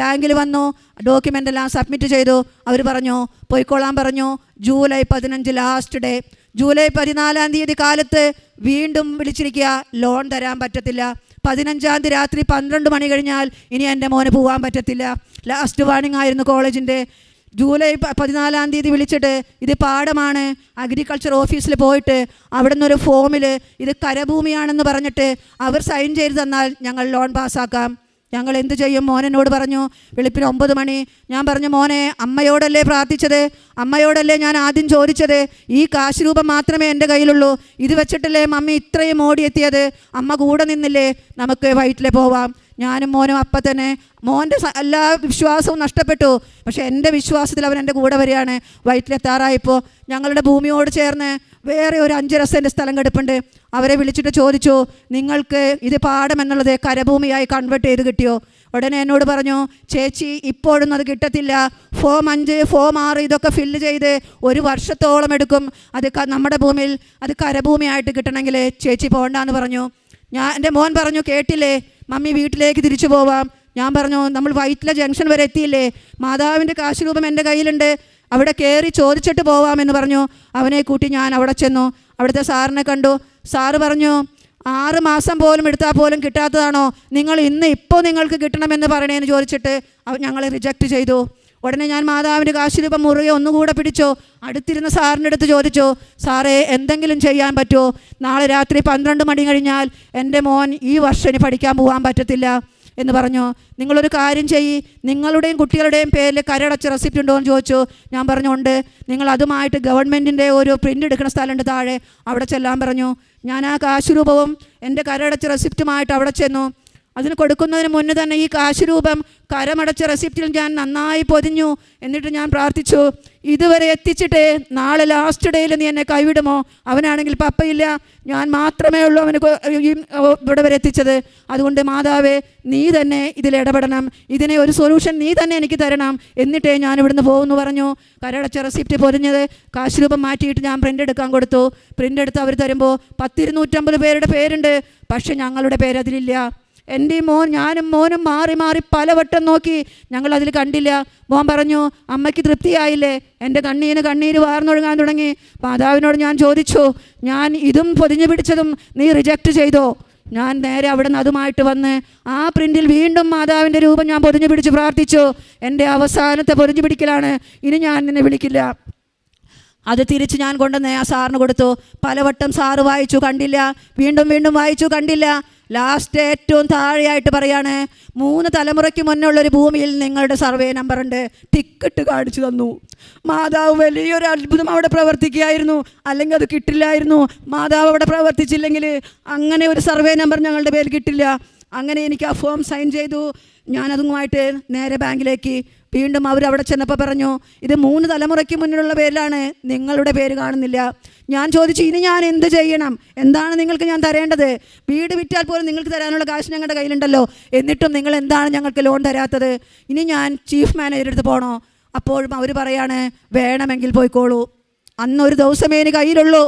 F: ബാങ്കിൽ വന്നു. ഡോക്യുമെൻ്റ് എല്ലാം സബ്മിറ്റ് ചെയ്തു. അവർ പറഞ്ഞു പോയിക്കോളാൻ പറഞ്ഞു. July 15 last day. ജൂലൈ 14-ാം തീയതി കാലത്ത് വീണ്ടും വിളിച്ചിരിക്കുക, ലോൺ തരാൻ പറ്റത്തില്ല. 15-ാം തീയതി രാത്രി 12 മണി കഴിഞ്ഞാൽ ഇനി എൻ്റെ മോന് പോകാൻ പറ്റത്തില്ല. ലാസ്റ്റ് വാർണിംഗ് ആയിരുന്നു കോളേജിൻ്റെ. ജൂലൈ 14-ാം തീയതി വിളിച്ചിട്ട് ഇത് പാടമാണ്, അഗ്രികൾച്ചർ ഓഫീസിൽ പോയിട്ട് അവിടെ നിന്നൊരു ഫോമിൽ ഇത് കരഭൂമിയാണെന്ന് പറഞ്ഞിട്ട് അവർ സൈൻ ചെയ്ത് തന്നാൽ ഞങ്ങൾ ലോൺ പാസ്സാക്കാം. ഞങ്ങൾ എന്ത് ചെയ്യും? മോനോട് പറഞ്ഞു. വെളുപ്പിന് 9 മണി. ഞാൻ പറഞ്ഞു, മോനെ അമ്മയോടല്ലേ പ്രാർത്ഥിച്ചത്, അമ്മയോടല്ലേ ഞാൻ ആദ്യം ചോദിച്ചത്, ഈ കാശ് രൂപം മാത്രമേ എൻ്റെ കയ്യിലുള്ളൂ, ഇത് വെച്ചിട്ടല്ലേ മമ്മി ഇത്രയും ഓടിയെത്തിയത്, അമ്മ കൂടെ നിന്നില്ലേ, നമുക്ക് വൈറ്റിലെ പോവാം. ഞാനും മോനും അപ്പം തന്നെ, മോൻ്റെ എല്ലാ വിശ്വാസവും നഷ്ടപ്പെട്ടു, പക്ഷേ എൻ്റെ വിശ്വാസത്തിൽ അവൻ എൻ്റെ കൂടെ വരികയാണ്. വൈറ്റിലെത്താറായപ്പോൾ ഞങ്ങളുടെ ഭൂമിയോട് ചേർന്ന് വേറെ ഒരു 5.5 സെൻറ്റ് സ്ഥലം കിടപ്പുണ്ട്. അവരെ വിളിച്ചിട്ട് ചോദിച്ചു, നിങ്ങൾക്ക് ഇത് പാടം എന്നുള്ളത് കരഭൂമിയായി കൺവേർട്ട് ചെയ്ത് കിട്ടിയോ? ഉടനെ എന്നോട് പറഞ്ഞു, ചേച്ചി ഇപ്പോഴൊന്നും അത് കിട്ടത്തില്ല, ഫോം 5 ഫോം 6 ഇതൊക്കെ ഫില്ല് ചെയ്ത് 1 വർഷത്തോളം എടുക്കും, അത് നമ്മുടെ ഭൂമിയിൽ അത് കരഭൂമിയായിട്ട് കിട്ടണമെങ്കിൽ ചേച്ചി പോകണ്ടെന്ന് പറഞ്ഞു. എൻ്റെ മോൻ പറഞ്ഞു, കേട്ടില്ലേ മമ്മി, വീട്ടിലേക്ക് തിരിച്ചു പോവാം. ഞാൻ പറഞ്ഞു, നമ്മൾ വൈറ്റിലെ ജംഗ്ഷൻ വരെ എത്തിയില്ലേ, മാതാവിൻ്റെ കാശ് രൂപം എൻ്റെ കയ്യിലുണ്ട്, അവിടെ കയറി ചോദിച്ചിട്ട് പോവാമെന്ന് പറഞ്ഞു. അവനെ കൂട്ടി ഞാൻ അവിടെ ചെന്നു. അവിടുത്തെ സാറിനെ കണ്ടു. സാറ് പറഞ്ഞു, 6 മാസം പോലും എടുത്താൽ പോലും കിട്ടാത്തതാണോ? നിങ്ങൾ ഇപ്പോൾ നിങ്ങൾക്ക് കിട്ടണമെന്ന് പറയണേന്ന് ചോദിച്ചിട്ട് ഞങ്ങളെ റിജക്റ്റ് ചെയ്തു. ഉടനെ ഞാൻ മാതാവിൻ്റെ കാശുരൂപം മുറുകെ ഒന്നുകൂടെ പിടിച്ചു. അടുത്തിരുന്ന സാറിൻ്റെ അടുത്ത് ചോദിച്ചു, സാറേ എന്തെങ്കിലും ചെയ്യാൻ പറ്റുമോ? നാളെ രാത്രി 12 മണി കഴിഞ്ഞാൽ എൻ്റെ മോൻ ഈ വർഷം ഇനി പഠിക്കാൻ പോകാൻ പറ്റത്തില്ല എന്ന് പറഞ്ഞു. നിങ്ങളൊരു കാര്യം ചെയ്യ്, നിങ്ങളുടെയും കുട്ടികളുടെയും പേരിൽ കരടച്ച റെസിപ്റ്റ് ഉണ്ടോ എന്ന് ചോദിച്ചു. ഞാൻ പറഞ്ഞുകൊണ്ട്, നിങ്ങൾ അതുമായിട്ട് ഗവൺമെൻറ്റിൻ്റെ ഒരു പ്രിൻ്റ് എടുക്കുന്ന സ്ഥലമുണ്ട് താഴെ, അവിടെ ചെല്ലാൻ പറഞ്ഞു. ഞാൻ ആ കാശുരൂപവും എൻ്റെ കരടച്ച റെസിപ്റ്റുമായിട്ട് അവിടെ ചെന്നു. അതിന് കൊടുക്കുന്നതിന് മുന്നേ തന്നെ ഈ കാശുരൂപം കരമടച്ച റെസിപ്റ്റിൽ ഞാൻ നന്നായി പൊതിഞ്ഞു. എന്നിട്ട് ഞാൻ പ്രാർത്ഥിച്ചു, ഇതുവരെ എത്തിച്ചിട്ടേ നാളെ ലാസ്റ്റ് ഡേയിൽ നീ എന്നെ കൈവിടുമോ? അവനാണെങ്കിൽ പപ്പയില്ല, ഞാൻ മാത്രമേ ഉള്ളൂ അവന് ഇവിടെ വരെ എത്തിച്ചത്. അതുകൊണ്ട് മാതാവേ, നീ തന്നെ ഇതിൽ ഇടപെടണം, ഇതിനെ ഒരു സൊല്യൂഷൻ നീ തന്നെ എനിക്ക് തരണം, എന്നിട്ടേ ഞാൻ ഇവിടുന്ന് പോകുമെന്ന് പറഞ്ഞു. കരടച്ച റെസിപ്റ്റ് പൊതിഞ്ഞത് കാശുരൂപം മാറ്റിയിട്ട് ഞാൻ പ്രിൻ്റ് എടുക്കാൻ കൊടുത്തു. പ്രിൻ്റ് എടുത്ത് അവർ തരുമ്പോൾ 10-250 പേരുടെ പേരുണ്ട്, പക്ഷെ ഞങ്ങളുടെ പേര് അതിലില്ല. എൻ്റെ ഞാനും മോനും മാറി മാറി പലവട്ടം നോക്കി, ഞങ്ങൾ അതിൽ കണ്ടില്ല. മോൻ പറഞ്ഞു, അമ്മയ്ക്ക് തൃപ്തിയായില്ലേ? എൻ്റെ കണ്ണീര് വാർന്നൊഴുകാൻ തുടങ്ങി. മാതാവിനോട് ഞാൻ ചോദിച്ചു, ഞാൻ ഇതും പൊതിഞ്ഞു പിടിച്ചതും നീ റിജക്റ്റ് ചെയ്തോ? ഞാൻ നേരെ അവിടെ നിന്ന് അതുമായിട്ട് വന്ന് ആ പ്രിൻ്റിൽ വീണ്ടും മാതാവിൻ്റെ രൂപം ഞാൻ പൊതിഞ്ഞു പിടിച്ച് പ്രാർത്ഥിച്ചു. എൻ്റെ അവസാനത്തെ പൊതിഞ്ഞു പിടിക്കലാണ്, ഇനി ഞാൻ നിന്നെ വിളിക്കില്ല. അത് തിരിച്ച് ഞാൻ കൊണ്ടുവന്ന് ആ സാറിന് കൊടുത്തു. പലവട്ടം സാറ് വായിച്ചു, കണ്ടില്ല. വീണ്ടും വായിച്ചു, കണ്ടില്ല. ലാസ്റ്റ് ഏറ്റവും താഴെയായിട്ട് പറയാണ്, 3 തലമുറയ്ക്ക് മുന്നുള്ളൊരു ഭൂമിയിൽ നിങ്ങളുടെ സർവേ നമ്പറുണ്ട്. ടിക്കറ്റ് കാണിച്ചു തന്നു. മാതാവ് വലിയൊരു അത്ഭുതം അവിടെ പ്രവർത്തിക്കുകയായിരുന്നു, അല്ലെങ്കിൽ അത് കിട്ടില്ലായിരുന്നു. മാതാവ് അവിടെ പ്രവർത്തിച്ചില്ലെങ്കിൽ അങ്ങനെ ഒരു സർവേ നമ്പർ ഞങ്ങളുടെ പേരിൽ കിട്ടില്ല. അങ്ങനെ എനിക്ക് ആ ഫോം സൈൻ ചെയ്തു. ഞാനതുമായിട്ട് നേരെ ബാങ്കിലേക്ക്. വീണ്ടും അവരവിടെ ചെന്നപ്പോൾ പറഞ്ഞു, ഇത് 3 തലമുറയ്ക്ക് മുന്നിലുള്ള പേരിലാണ്, നിങ്ങളുടെ പേര് കാണുന്നില്ല. ഞാൻ ചോദിച്ചു, ഇനി ഞാൻ എന്ത് ചെയ്യണം? എന്താണ് നിങ്ങൾക്ക് ഞാൻ തരേണ്ടത്? വീട് വിറ്റാൽ പോലും നിങ്ങൾക്ക് തരാനുള്ള കാശ് ഞങ്ങളുടെ കയ്യിലുണ്ടല്ലോ, എന്നിട്ടും നിങ്ങൾ എന്താണ് ഞങ്ങൾക്ക് ലോൺ തരാത്തത്? ഇനി ഞാൻ ചീഫ് മാനേജറുടെ അടുത്ത് പോകണോ? അപ്പോഴും അവർ പറയാണ്, വേണമെങ്കിൽ പോയിക്കോളൂ. അന്നൊരു ദിവസമേ എനിക്ക് കയ്യിലുള്ളൂ.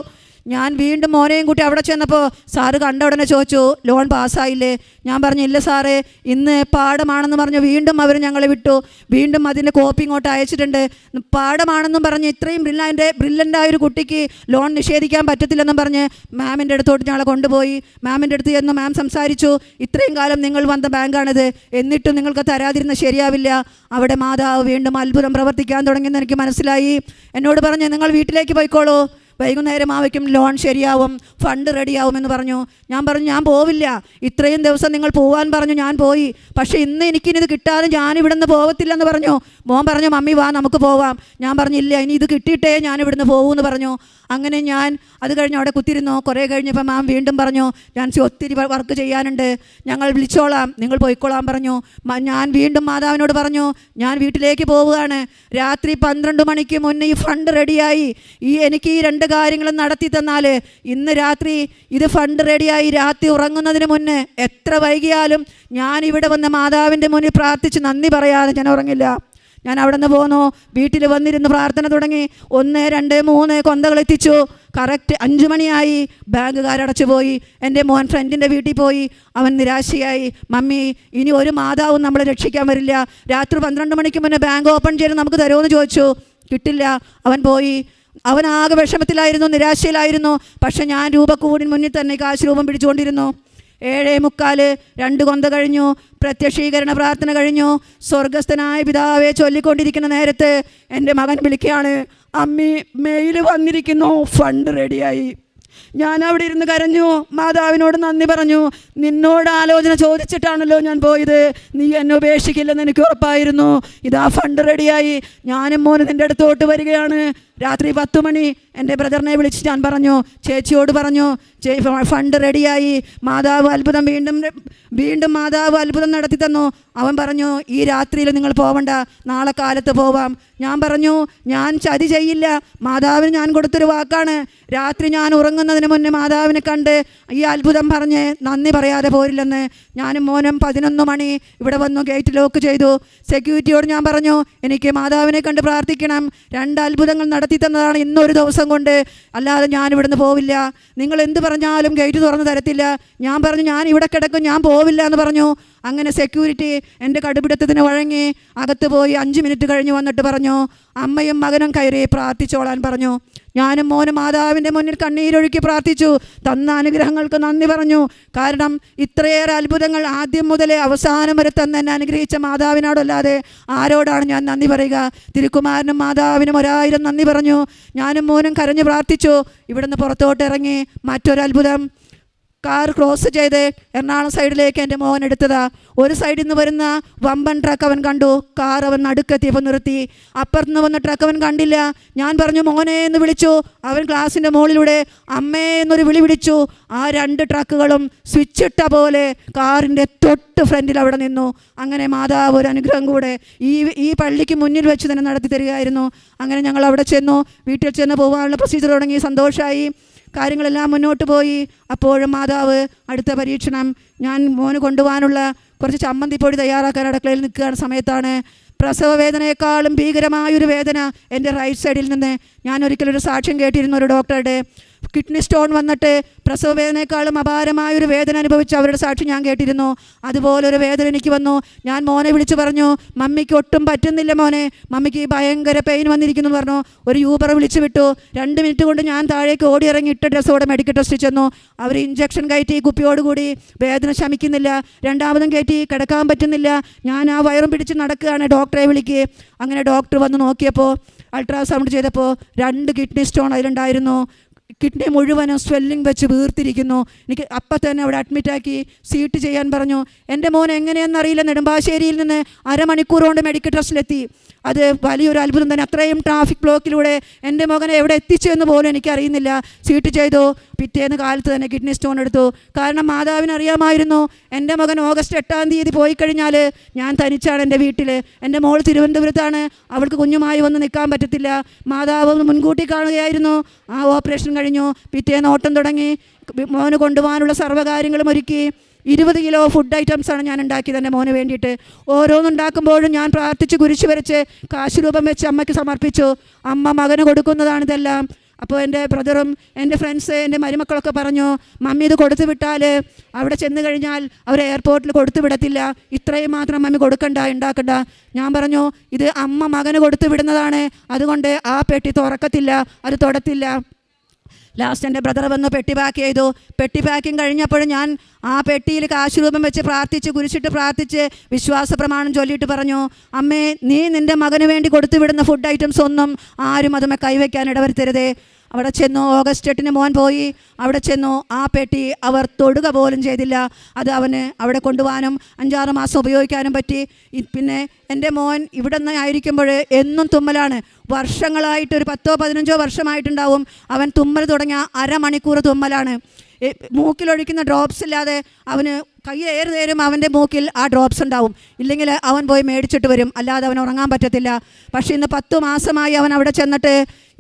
F: ഞാൻ വീണ്ടും മോനെയും കൂട്ടി അവിടെ ചെന്നപ്പോൾ സാറ് കണ്ട ഉടനെ ചോദിച്ചു, ലോൺ പാസ്സായില്ലേ? ഞാൻ പറഞ്ഞു, ഇല്ല സാറേ, ഇന്ന് പാഠമാണെന്ന് പറഞ്ഞു വീണ്ടും അവർ ഞങ്ങളെ വിട്ടു. വീണ്ടും അതിൻ്റെ കോപ്പി ഇങ്ങോട്ട് അയച്ചിട്ടുണ്ട്. പാഠമാണെന്നും പറഞ്ഞ് ഇത്രയും ബ്രില്യൻ്റായ ഒരു കുട്ടിക്ക് ലോൺ നിഷേധിക്കാൻ പറ്റത്തില്ലെന്നും പറഞ്ഞ് മാമിൻ്റെ അടുത്തോട്ട് ഞങ്ങളെ കൊണ്ടുപോയി. മാമിൻ്റെ അടുത്ത് ചെന്ന് മാം സംസാരിച്ചു, ഇത്രയും കാലം നിങ്ങൾ വന്ന ബാങ്കാണിത്, എന്നിട്ടും നിങ്ങൾക്ക് തരാതിരുന്ന ശരിയാവില്ല. അവിടെ മാതാവ് വീണ്ടും അത്ഭുതം പ്രവർത്തിക്കാൻ തുടങ്ങിയെന്ന് എനിക്ക് മനസ്സിലായി. എന്നോട് പറഞ്ഞു, നിങ്ങൾ വീട്ടിലേക്ക് പോയിക്കോളൂ, വൈകുന്നേരം ആവയ്ക്കും ലോൺ ശരിയാവും, ഫണ്ട് റെഡിയാവുമെന്ന് പറഞ്ഞു. ഞാൻ പറഞ്ഞു, ഞാൻ പോവില്ല. ഇത്രയും ദിവസം നിങ്ങൾ പോകാൻ പറഞ്ഞു, ഞാൻ പോയി. പക്ഷേ ഇന്ന് എനിക്കിനിത് കിട്ടാതെ ഞാനിവിടെ നിന്ന് പോകത്തില്ലെന്ന് പറഞ്ഞു. മോൻ പറഞ്ഞു, മമ്മി വാ നമുക്ക് പോവാം. ഞാൻ പറഞ്ഞില്ല, ഇനി ഇത് കിട്ടിയിട്ടേ ഞാൻ ഇവിടുന്ന് പോകുമെന്ന് പറഞ്ഞു. അങ്ങനെ ഞാൻ അത് കഴിഞ്ഞ് അവിടെ കുത്തിരുന്നു. കുറേ കഴിഞ്ഞപ്പോൾ മാം വീണ്ടും പറഞ്ഞു, ഞാൻ ഒത്തിരി വർക്ക് ചെയ്യാനുണ്ട്, ഞങ്ങൾ വിളിച്ചോളാം, നിങ്ങൾ പോയിക്കോളാം പറഞ്ഞു. ഞാൻ വീണ്ടും മാതാവിനോട് പറഞ്ഞു, ഞാൻ വീട്ടിലേക്ക് പോവുകയാണ്. രാത്രി 12 മണിക്ക് മുന്നേ ഈ ഫണ്ട് റെഡിയായി, എനിക്ക് ഈ 2 കാര്യങ്ങളും നടത്തി തന്നാൽ ഇന്ന് രാത്രി ഇത് ഫണ്ട് റെഡിയായി രാത്രി ഉറങ്ങുന്നതിന് മുന്നേ എത്ര വൈകിയാലും ഞാൻ ഇവിടെ വന്ന് മാതാവിൻ്റെ മുന്നിൽ പ്രാർത്ഥിച്ച് നന്ദി പറയാതെ ഞാൻ ഉറങ്ങില്ല. ഞാൻ അവിടെ നിന്ന് പോന്നു. വീട്ടിൽ വന്നിരുന്ന് പ്രാർത്ഥന തുടങ്ങി. 1, 2, 3 കൊന്തകൾ എത്തിച്ചു. കറക്റ്റ് 5 മണിയായി. ബാങ്കുകാരടച്ചു പോയി. എൻ്റെ മോൻ ഫ്രണ്ടിൻ്റെ വീട്ടിൽ പോയി. അവൻ നിരാശയായി. മമ്മി, ഇനി ഒരു മാതാവും നമ്മളെ രക്ഷിക്കാൻ വരില്ല. രാത്രി 12 മണിക്ക് മുന്നേ ബാങ്ക് ഓപ്പൺ ചെയ്ത് നമുക്ക് തരുമെന്ന് ചോദിച്ചു. കിട്ടില്ല. അവൻ പോയി. അവനാകെ വിഷമത്തിലായിരുന്നു, നിരാശയിലായിരുന്നു. പക്ഷെ ഞാൻ രൂപക്കൂടിന് മുന്നിൽ തന്നെ കാശ് രൂപം പിടിച്ചുകൊണ്ടിരുന്നു. 7:45 2 കൊന്ത കഴിഞ്ഞു. പ്രത്യക്ഷീകരണ പ്രാർത്ഥന കഴിഞ്ഞു. സ്വർഗസ്ഥനായ പിതാവെ ചൊല്ലിക്കൊണ്ടിരിക്കുന്ന നേരത്ത് എൻ്റെ മകൻ വിളിക്കുകയാണ്, അമ്മി മെയിൽ വന്നിരിക്കുന്നു, ഫണ്ട് റെഡിയായി. ഞാൻ അവിടെ ഇരുന്ന് കരഞ്ഞു. മാതാവിനോട് നന്ദി പറഞ്ഞു. നിന്നോട് ആലോചന ചോദിച്ചിട്ടാണല്ലോ ഞാൻ പോയത്, നീ എന്നെ ഉപേക്ഷിക്കില്ലെന്ന് എനിക്ക് ഉറപ്പായിരുന്നു. ഇതാ ഫണ്ട് റെഡിയായി, ഞാനും മോന് നിൻ്റെ അടുത്തോട്ട് വരികയാണ്. രാത്രി 10 മണി എൻ്റെ ബ്രദറിനെ വിളിച്ച് ഞാൻ പറഞ്ഞു, ചേച്ചിയോട് പറഞ്ഞു, ഫണ്ട് റെഡിയായി, മാതാവ് അത്ഭുതം വീണ്ടും മാതാവ് അത്ഭുതം നടത്തി തന്നു. അവൻ പറഞ്ഞു, ഈ രാത്രിയിൽ നിങ്ങൾ പോവണ്ട, നാളെ കാലത്ത് പോവാം. ഞാൻ പറഞ്ഞു, ഞാൻ ചതി ചെയ്യില്ല, മാതാവിന് ഞാൻ കൊടുത്തൊരു വാക്കാണ്. രാത്രി ഞാൻ ഉറങ്ങുന്നതിന് മുന്നേ മാതാവിനെ കണ്ട് ഈ അത്ഭുതം പറഞ്ഞ് നന്ദി പറയാതെ പോരില്ലെന്ന്. ഞാനും മോനും 11 മണി ഇവിടെ വന്നു. ഗേറ്റ് ലോക്ക് ചെയ്തു. സെക്യൂരിറ്റിയോട് ഞാൻ പറഞ്ഞു, എനിക്ക് മാതാവിനെ കണ്ട് പ്രാർത്ഥിക്കണം, 2 അത്ഭുതങ്ങൾ നടത്തി തന്നതാണ് ഇന്നൊരു ദിവസം കൊണ്ട്, അല്ലാതെ ഞാൻ ഇവിടുന്ന് പോവില്ല. നിങ്ങൾ എന്ത് പറഞ്ഞാലും ഗേറ്റ് തുറന്ന് തരത്തില്ല. ഞാൻ പറഞ്ഞു, ഞാൻ ഇവിടെ കിടക്കും, ഞാൻ പോവില്ല എന്ന് പറഞ്ഞു. അങ്ങനെ സെക്യൂരിറ്റി എൻ്റെ കടുപിടുത്തത്തിന് വഴങ്ങി അകത്ത് പോയി 5 മിനിറ്റ് കഴിഞ്ഞ് വന്നിട്ട് പറഞ്ഞു, അമ്മയും മകനും കയറി പ്രാർത്ഥിച്ചോളാൻ പറഞ്ഞു. ഞാനും മോനും മാതാവിൻ്റെ മുന്നിൽ കണ്ണീരൊഴുക്കി പ്രാർത്ഥിച്ചു. തന്ന അനുഗ്രഹങ്ങൾക്ക് നന്ദി പറഞ്ഞു. കാരണം ഇത്രയേറെ അത്ഭുതങ്ങൾ ആദ്യം മുതലേ അവസാനം വരെ തന്നെ എന്നെ അനുഗ്രഹിച്ച മാതാവിനോടല്ലാതെ ആരോടാണ് ഞാൻ നന്ദി പറയുക? തിരുക്കുമാരനും മാതാവിനും 1000 നന്ദി പറഞ്ഞു. ഞാനും മോനും കരഞ്ഞു പ്രാർത്ഥിച്ചു. ഇവിടുന്ന് പുറത്തോട്ട് ഇറങ്ങി മറ്റൊരത്ഭുതം. കാർ ക്രോസ് ചെയ്ത് എറണാകുളം സൈഡിലേക്ക് എൻ്റെ മോൻ എടുത്തതാ. ഒരു സൈഡിൽ നിന്ന് വരുന്ന വമ്പൻ ട്രക്ക് അവൻ കണ്ടു. കാർ അവൻ നടുക്കെത്തിയപ്പോൾ നിർത്തി. അപ്പുറത്തുനിന്ന് വന്ന ട്രക്ക് അവൻ കണ്ടില്ല. ഞാൻ പറഞ്ഞു മോനെ എന്ന് വിളിച്ചു. അവൻ ഗ്ലാസിൻ്റെ മുകളിലൂടെ അമ്മേ എന്നൊരു വിളി വിളിച്ചു. ആ 2 ട്രക്കുകളും സ്വിച്ചിട്ട പോലെ കാറിൻ്റെ തൊട്ട് ഫ്രണ്ടിൽ അവിടെ നിന്നു. അങ്ങനെ മാതാവ് ഒരു അനുഗ്രഹം കൂടെ ഈ പള്ളിക്ക് മുന്നിൽ വെച്ച് തന്നെ നടത്തി തരികയായിരുന്നു. അങ്ങനെ ഞങ്ങൾ അവിടെ ചെന്നു. വീട്ടിൽ ചെന്ന് പോകാനുള്ള പ്രൊസീജിയർ തുടങ്ങി. സന്തോഷമായി. കാര്യങ്ങളെല്ലാം മുന്നോട്ട് പോയി. അപ്പോഴും മാതാവ് അടുത്ത പരീക്ഷണം. ഞാൻ മോന് കൊണ്ടുപോകാനുള്ള കുറച്ച് ചമ്മന്തിപ്പൊടി തയ്യാറാക്കാൻ അടുക്കളയിൽ നിൽക്കുകയാണ് സമയത്താണ് പ്രസവ വേദനയെക്കാളും ഭീകരമായൊരു വേദന എൻ്റെ റൈറ്റ് സൈഡിൽ നിന്ന്. ഞാൻ ഒരിക്കലൊരു സാക്ഷ്യം കേട്ടിരുന്നു. ഒരു ഡോക്ടറുടെ കിഡ്നി സ്റ്റോൺ വന്നിട്ട് പ്രസവ വേദനയെക്കാളും അപാരമായൊരു വേദന അനുഭവിച്ച അവരുടെ സാക്ഷി ഞാൻ കേട്ടിരുന്നു. അതുപോലൊരു വേദന എനിക്ക് വന്നു. ഞാൻ മോനെ വിളിച്ചു പറഞ്ഞു, മമ്മിക്ക് ഒട്ടും പറ്റുന്നില്ല മോനെ, മമ്മിക്ക് ഭയങ്കര പെയിൻ വന്നിരിക്കുന്നു എന്ന് പറഞ്ഞു. ഒരു യൂബർ വിളിച്ചു വിട്ടു. 2 മിനിറ്റ് കൊണ്ട് ഞാൻ താഴേക്ക് ഓടി ഇറങ്ങി ഇട്ട ഡ്രസ്സോടെ മെഡിക്കൽ ടെസ്റ്റ് ചെന്നു. അവർ ഇഞ്ചക്ഷൻ കയറ്റി കുപ്പിയോടുകൂടി. വേദന ശമിക്കുന്നില്ല. 2ാമതും കയറ്റി. കിടക്കാൻ പറ്റുന്നില്ല. ഞാൻ ആ വയറും പിടിച്ച് നടക്കുകയാണ്. ഡോക്ടറെ വിളിക്കുക. അങ്ങനെ ഡോക്ടർ വന്ന് നോക്കിയപ്പോൾ അൾട്രാസൗണ്ട് ചെയ്തപ്പോൾ 2 കിഡ്നി സ്റ്റോൺ അതിലുണ്ടായിരുന്നു. കിഡ്നി മുഴുവനും സ്വെല്ലിംഗ് വെച്ച് വീർത്തിരിക്കുന്നു. എനിക്ക് അപ്പം തന്നെ അവിടെ അഡ്മിറ്റാക്കി CT ചെയ്യാൻ പറഞ്ഞു. എൻ്റെ മോൻ എങ്ങനെയെന്നറിയില്ല, നെടുമ്പാശ്ശേരിയിൽ നിന്ന് 1/2 മണിക്കൂർ കൊണ്ട് മെഡിക്കൽ ടെസ്റ്റിലെത്തി. അത് വലിയൊരു അത്ഭുതം തന്നെ. അത്രയും ട്രാഫിക് ബ്ലോക്കിലൂടെ എൻ്റെ മകനെ എവിടെ എത്തിച്ചു എന്ന് പോലും എനിക്കറിയുന്നില്ല. CT ചെയ്തു. പിറ്റേന്ന് കാലത്ത് തന്നെ കിഡ്നി സ്റ്റോൺ എടുത്തു. കാരണം മാതാവിന് അറിയാമായിരുന്നു എൻ്റെ മകൻ ഓഗസ്റ്റ് 8-ാം തീയതി പോയി കഴിഞ്ഞാൽ ഞാൻ തനിച്ചാണ് എൻ്റെ വീട്ടിൽ. എൻ്റെ മോൾ തിരുവനന്തപുരത്താണ്. അവൾക്ക് കുഞ്ഞുമായി വന്ന് നിൽക്കാൻ പറ്റത്തില്ല. മാതാവ് മുൻകൂട്ടി കാണുകയായിരുന്നു. ആ ഓപ്പറേഷൻ കഴിഞ്ഞു. പിറ്റേന്ന് ഓട്ടം തുടങ്ങി. മോന് കൊണ്ടുപോകാനുള്ള സർവ്വകാര്യങ്ങളും ഒരുക്കി. 20 കിലോ ഫുഡ് ഐറ്റംസാണ് ഞാൻ ഉണ്ടാക്കിയത് എൻ്റെ മോന് വേണ്ടിയിട്ട്. ഓരോന്നുണ്ടാക്കുമ്പോഴും ഞാൻ പ്രാർത്ഥിച്ച് കുരിശ് വരച്ച് കാശ് രൂപം വെച്ച് അമ്മയ്ക്ക് സമർപ്പിച്ചു. അമ്മ മകന് കൊടുക്കുന്നതാണിതെല്ലാം. അപ്പോൾ എൻ്റെ ബ്രദറും എൻ്റെ ഫ്രണ്ട്സ് എൻ്റെ മരുമക്കളൊക്കെ പറഞ്ഞു, മമ്മി ഇത് കൊടുത്തു വിട്ടാൽ അവിടെ ചെന്ന് കഴിഞ്ഞാൽ അവർ എയർപോർട്ടിൽ കൊടുത്തു വിടത്തില്ല, ഇത്രയും മാത്രം മമ്മി കൊടുക്കണ്ട, ഉണ്ടാക്കണ്ട. ഞാൻ പറഞ്ഞു, ഇത് അമ്മ മകന് കൊടുത്തു വിടുന്നതാണ്, അതുകൊണ്ട് ആ പെട്ടി തുറക്കത്തില്ല, അത് തൊടത്തില്ല. ലാസ്റ്റ് എൻ്റെ ബ്രദർ വന്ന് പെട്ടി പാക്ക് ചെയ്തു. പെട്ടി പാക്കിങ് കഴിഞ്ഞപ്പോഴും ഞാൻ ആ പെട്ടിയിൽ കാശ് രൂപം വെച്ച് പ്രാർത്ഥിച്ച് കുരിശിട്ട് പ്രാർത്ഥിച്ച് വിശ്വാസ പ്രമാണം ചൊല്ലിയിട്ട് പറഞ്ഞു, അമ്മേ നീ നിൻ്റെ മകന് വേണ്ടി കൊടുത്തു വിടുന്ന ഫുഡ് ഐറ്റംസ് ഒന്നും ആരും അതുമേ കൈവയ്ക്കാൻ ഇടവരുത്തരുതേ. അവിടെ ചെന്നു. ഓഗസ്റ്റ് 8-ന് മോൻ പോയി. അവിടെ ചെന്നു. ആ പെട്ടി അവർ തൊടുക പോലും ചെയ്തില്ല. അത് അവന് അവിടെ കൊണ്ടുപോകാനും 5-6 മാസം ഉപയോഗിക്കാനും പറ്റി. പിന്നെ എൻ്റെ മോൻ ഇവിടെ നിന്ന് ആയിരിക്കുമ്പോൾ എന്നും തുമ്മലാണ്. വർഷങ്ങളായിട്ട് ഒരു 10-15 വർഷമായിട്ടുണ്ടാവും അവൻ തുമ്മൽ തുടങ്ങിയ 1/2 മണിക്കൂർ തുമ്മലാണ്. മൂക്കിലൊഴിക്കുന്ന ഡ്രോപ്സ് ഇല്ലാതെ അവന് കയ്യേറി നേരം അവൻ്റെ മൂക്കിൽ ആ ഡ്രോപ്സ് ഉണ്ടാവും. ഇല്ലെങ്കിൽ അവൻ പോയി മേടിച്ചിട്ട് വരും, അല്ലാതെ അവൻ ഉറങ്ങാൻ പറ്റത്തില്ല. പക്ഷേ ഇന്ന് 10 മാസമായി അവൻ അവിടെ ചെന്നിട്ട്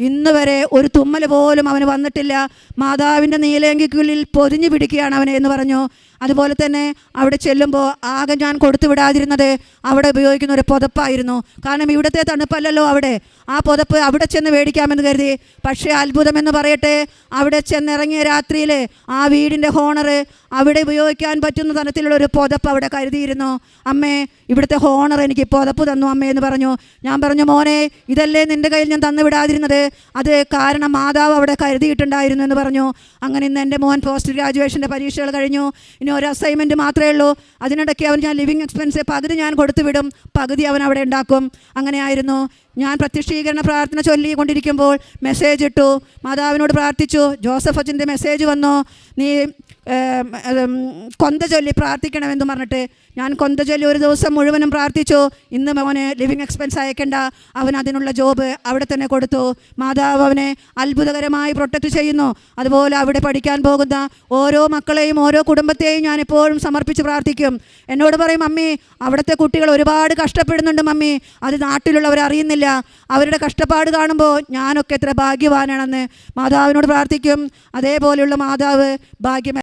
F: ഇന്ന് വരെ ഒരു തുമ്മൽ പോലും അവന് വന്നിട്ടില്ല. മാതാവിൻ്റെ നീലങ്കിക്കുള്ളിൽ പൊതിഞ്ഞു പിടിക്കുകയാണ് അവനെ എന്ന് പറഞ്ഞു. അതുപോലെ തന്നെ അവിടെ ചെല്ലുമ്പോൾ ആകെ ഞാൻ കൊടുത്തു വിടാതിരുന്നത് അവിടെ ഉപയോഗിക്കുന്ന ഒരു പുതപ്പായിരുന്നു. കാരണം ഇവിടുത്തെ തണുപ്പല്ലല്ലോ അവിടെ. ആ പുതപ്പ് അവിടെ ചെന്ന് മേടിക്കാമെന്ന് കരുതി. പക്ഷേ അത്ഭുതമെന്ന് പറയട്ടെ, അവിടെ ചെന്നിറങ്ങിയ രാത്രിയിൽ ആ വീടിൻ്റെ ഹോണർ അവിടെ ഉപയോഗിക്കാൻ പറ്റുന്ന തരത്തിലുള്ളൊരു പുതപ്പ് അവിടെ കരുതിയിരുന്നു. അമ്മേ, ഇവിടുത്തെ ഹോണർ എനിക്ക് പുതപ്പ് തന്നു അമ്മേ എന്ന് പറഞ്ഞു. ഞാൻ പറഞ്ഞു, മോനെ ഇതല്ലേ നിൻ്റെ കയ്യിൽ ഞാൻ തന്നു വിടാതിരുന്നത്, അത് കാരണം മാതാവ് അവിടെ കരുതിയിട്ടുണ്ടായിരുന്നു എന്ന് പറഞ്ഞു. അങ്ങനെ ഇന്ന് എൻ്റെ മോൻ പോസ്റ്റ് ഗ്രാജുവേഷൻ്റെ പരീക്ഷകൾ കഴിഞ്ഞു. ഇനി ഒരു അസൈൻമെൻറ്റ് മാത്രമേ ഉള്ളൂ. അതിനിടയ്ക്ക് അവൻ ഞാൻ ലിവിങ് എക്സ്പെൻസ് പകുതി ഞാൻ കൊടുത്തു വിടും, പകുതി അവൻ അവിടെ ഉണ്ടാക്കും. അങ്ങനെയായിരുന്നു. ഞാൻ പ്രത്യക്ഷീകരണ പ്രാർത്ഥന ചൊല്ലിക്കൊണ്ടിരിക്കുമ്പോൾ മെസ്സേജ് ഇട്ടു. മാതാവിനോട് പ്രാർത്ഥിച്ചു. ജോസഫ് അച്ഛൻ്റെ മെസ്സേജ് വന്നു, നീ കൊന്ത ചൊല്ലി പ്രാർത്ഥിക്കണമെന്ന് പറഞ്ഞിട്ട് ഞാൻ കൊന്ത ചൊല്ലി ഒരു ദിവസം മുഴുവനും പ്രാർത്ഥിച്ചു. ഇന്ന് മോന് ലിവിങ് എക്സ്പെൻസ് അയക്കേണ്ട, അവൻ അതിനുള്ള ജോബ് അവിടെ തന്നെ കൊടുത്തു. മാതാവ് അവനെ അത്ഭുതകരമായി പ്രൊട്ടക്റ്റ് ചെയ്യുന്നു. അതുപോലെ അവിടെ പഠിക്കാൻ പോകുന്ന ഓരോ മക്കളെയും ഓരോ കുടുംബത്തെയും ഞാൻ എപ്പോഴും സമർപ്പിച്ച് പ്രാർത്ഥിക്കും. എന്നോട് പറയും, മമ്മി അവിടുത്തെ കുട്ടികൾ ഒരുപാട് കഷ്ടപ്പെടുന്നുണ്ട് മമ്മി, അത് നാട്ടിലുള്ളവർ അറിയുന്നില്ല, അവരുടെ കഷ്ടപ്പാട് കാണുമ്പോൾ ഞാനൊക്കെ എത്ര ഭാഗ്യവാനാണെന്ന് മാതാവിനോട് പ്രാർത്ഥിക്കും. അതേപോലെയുള്ള മാതാവ് ഭാഗ്യം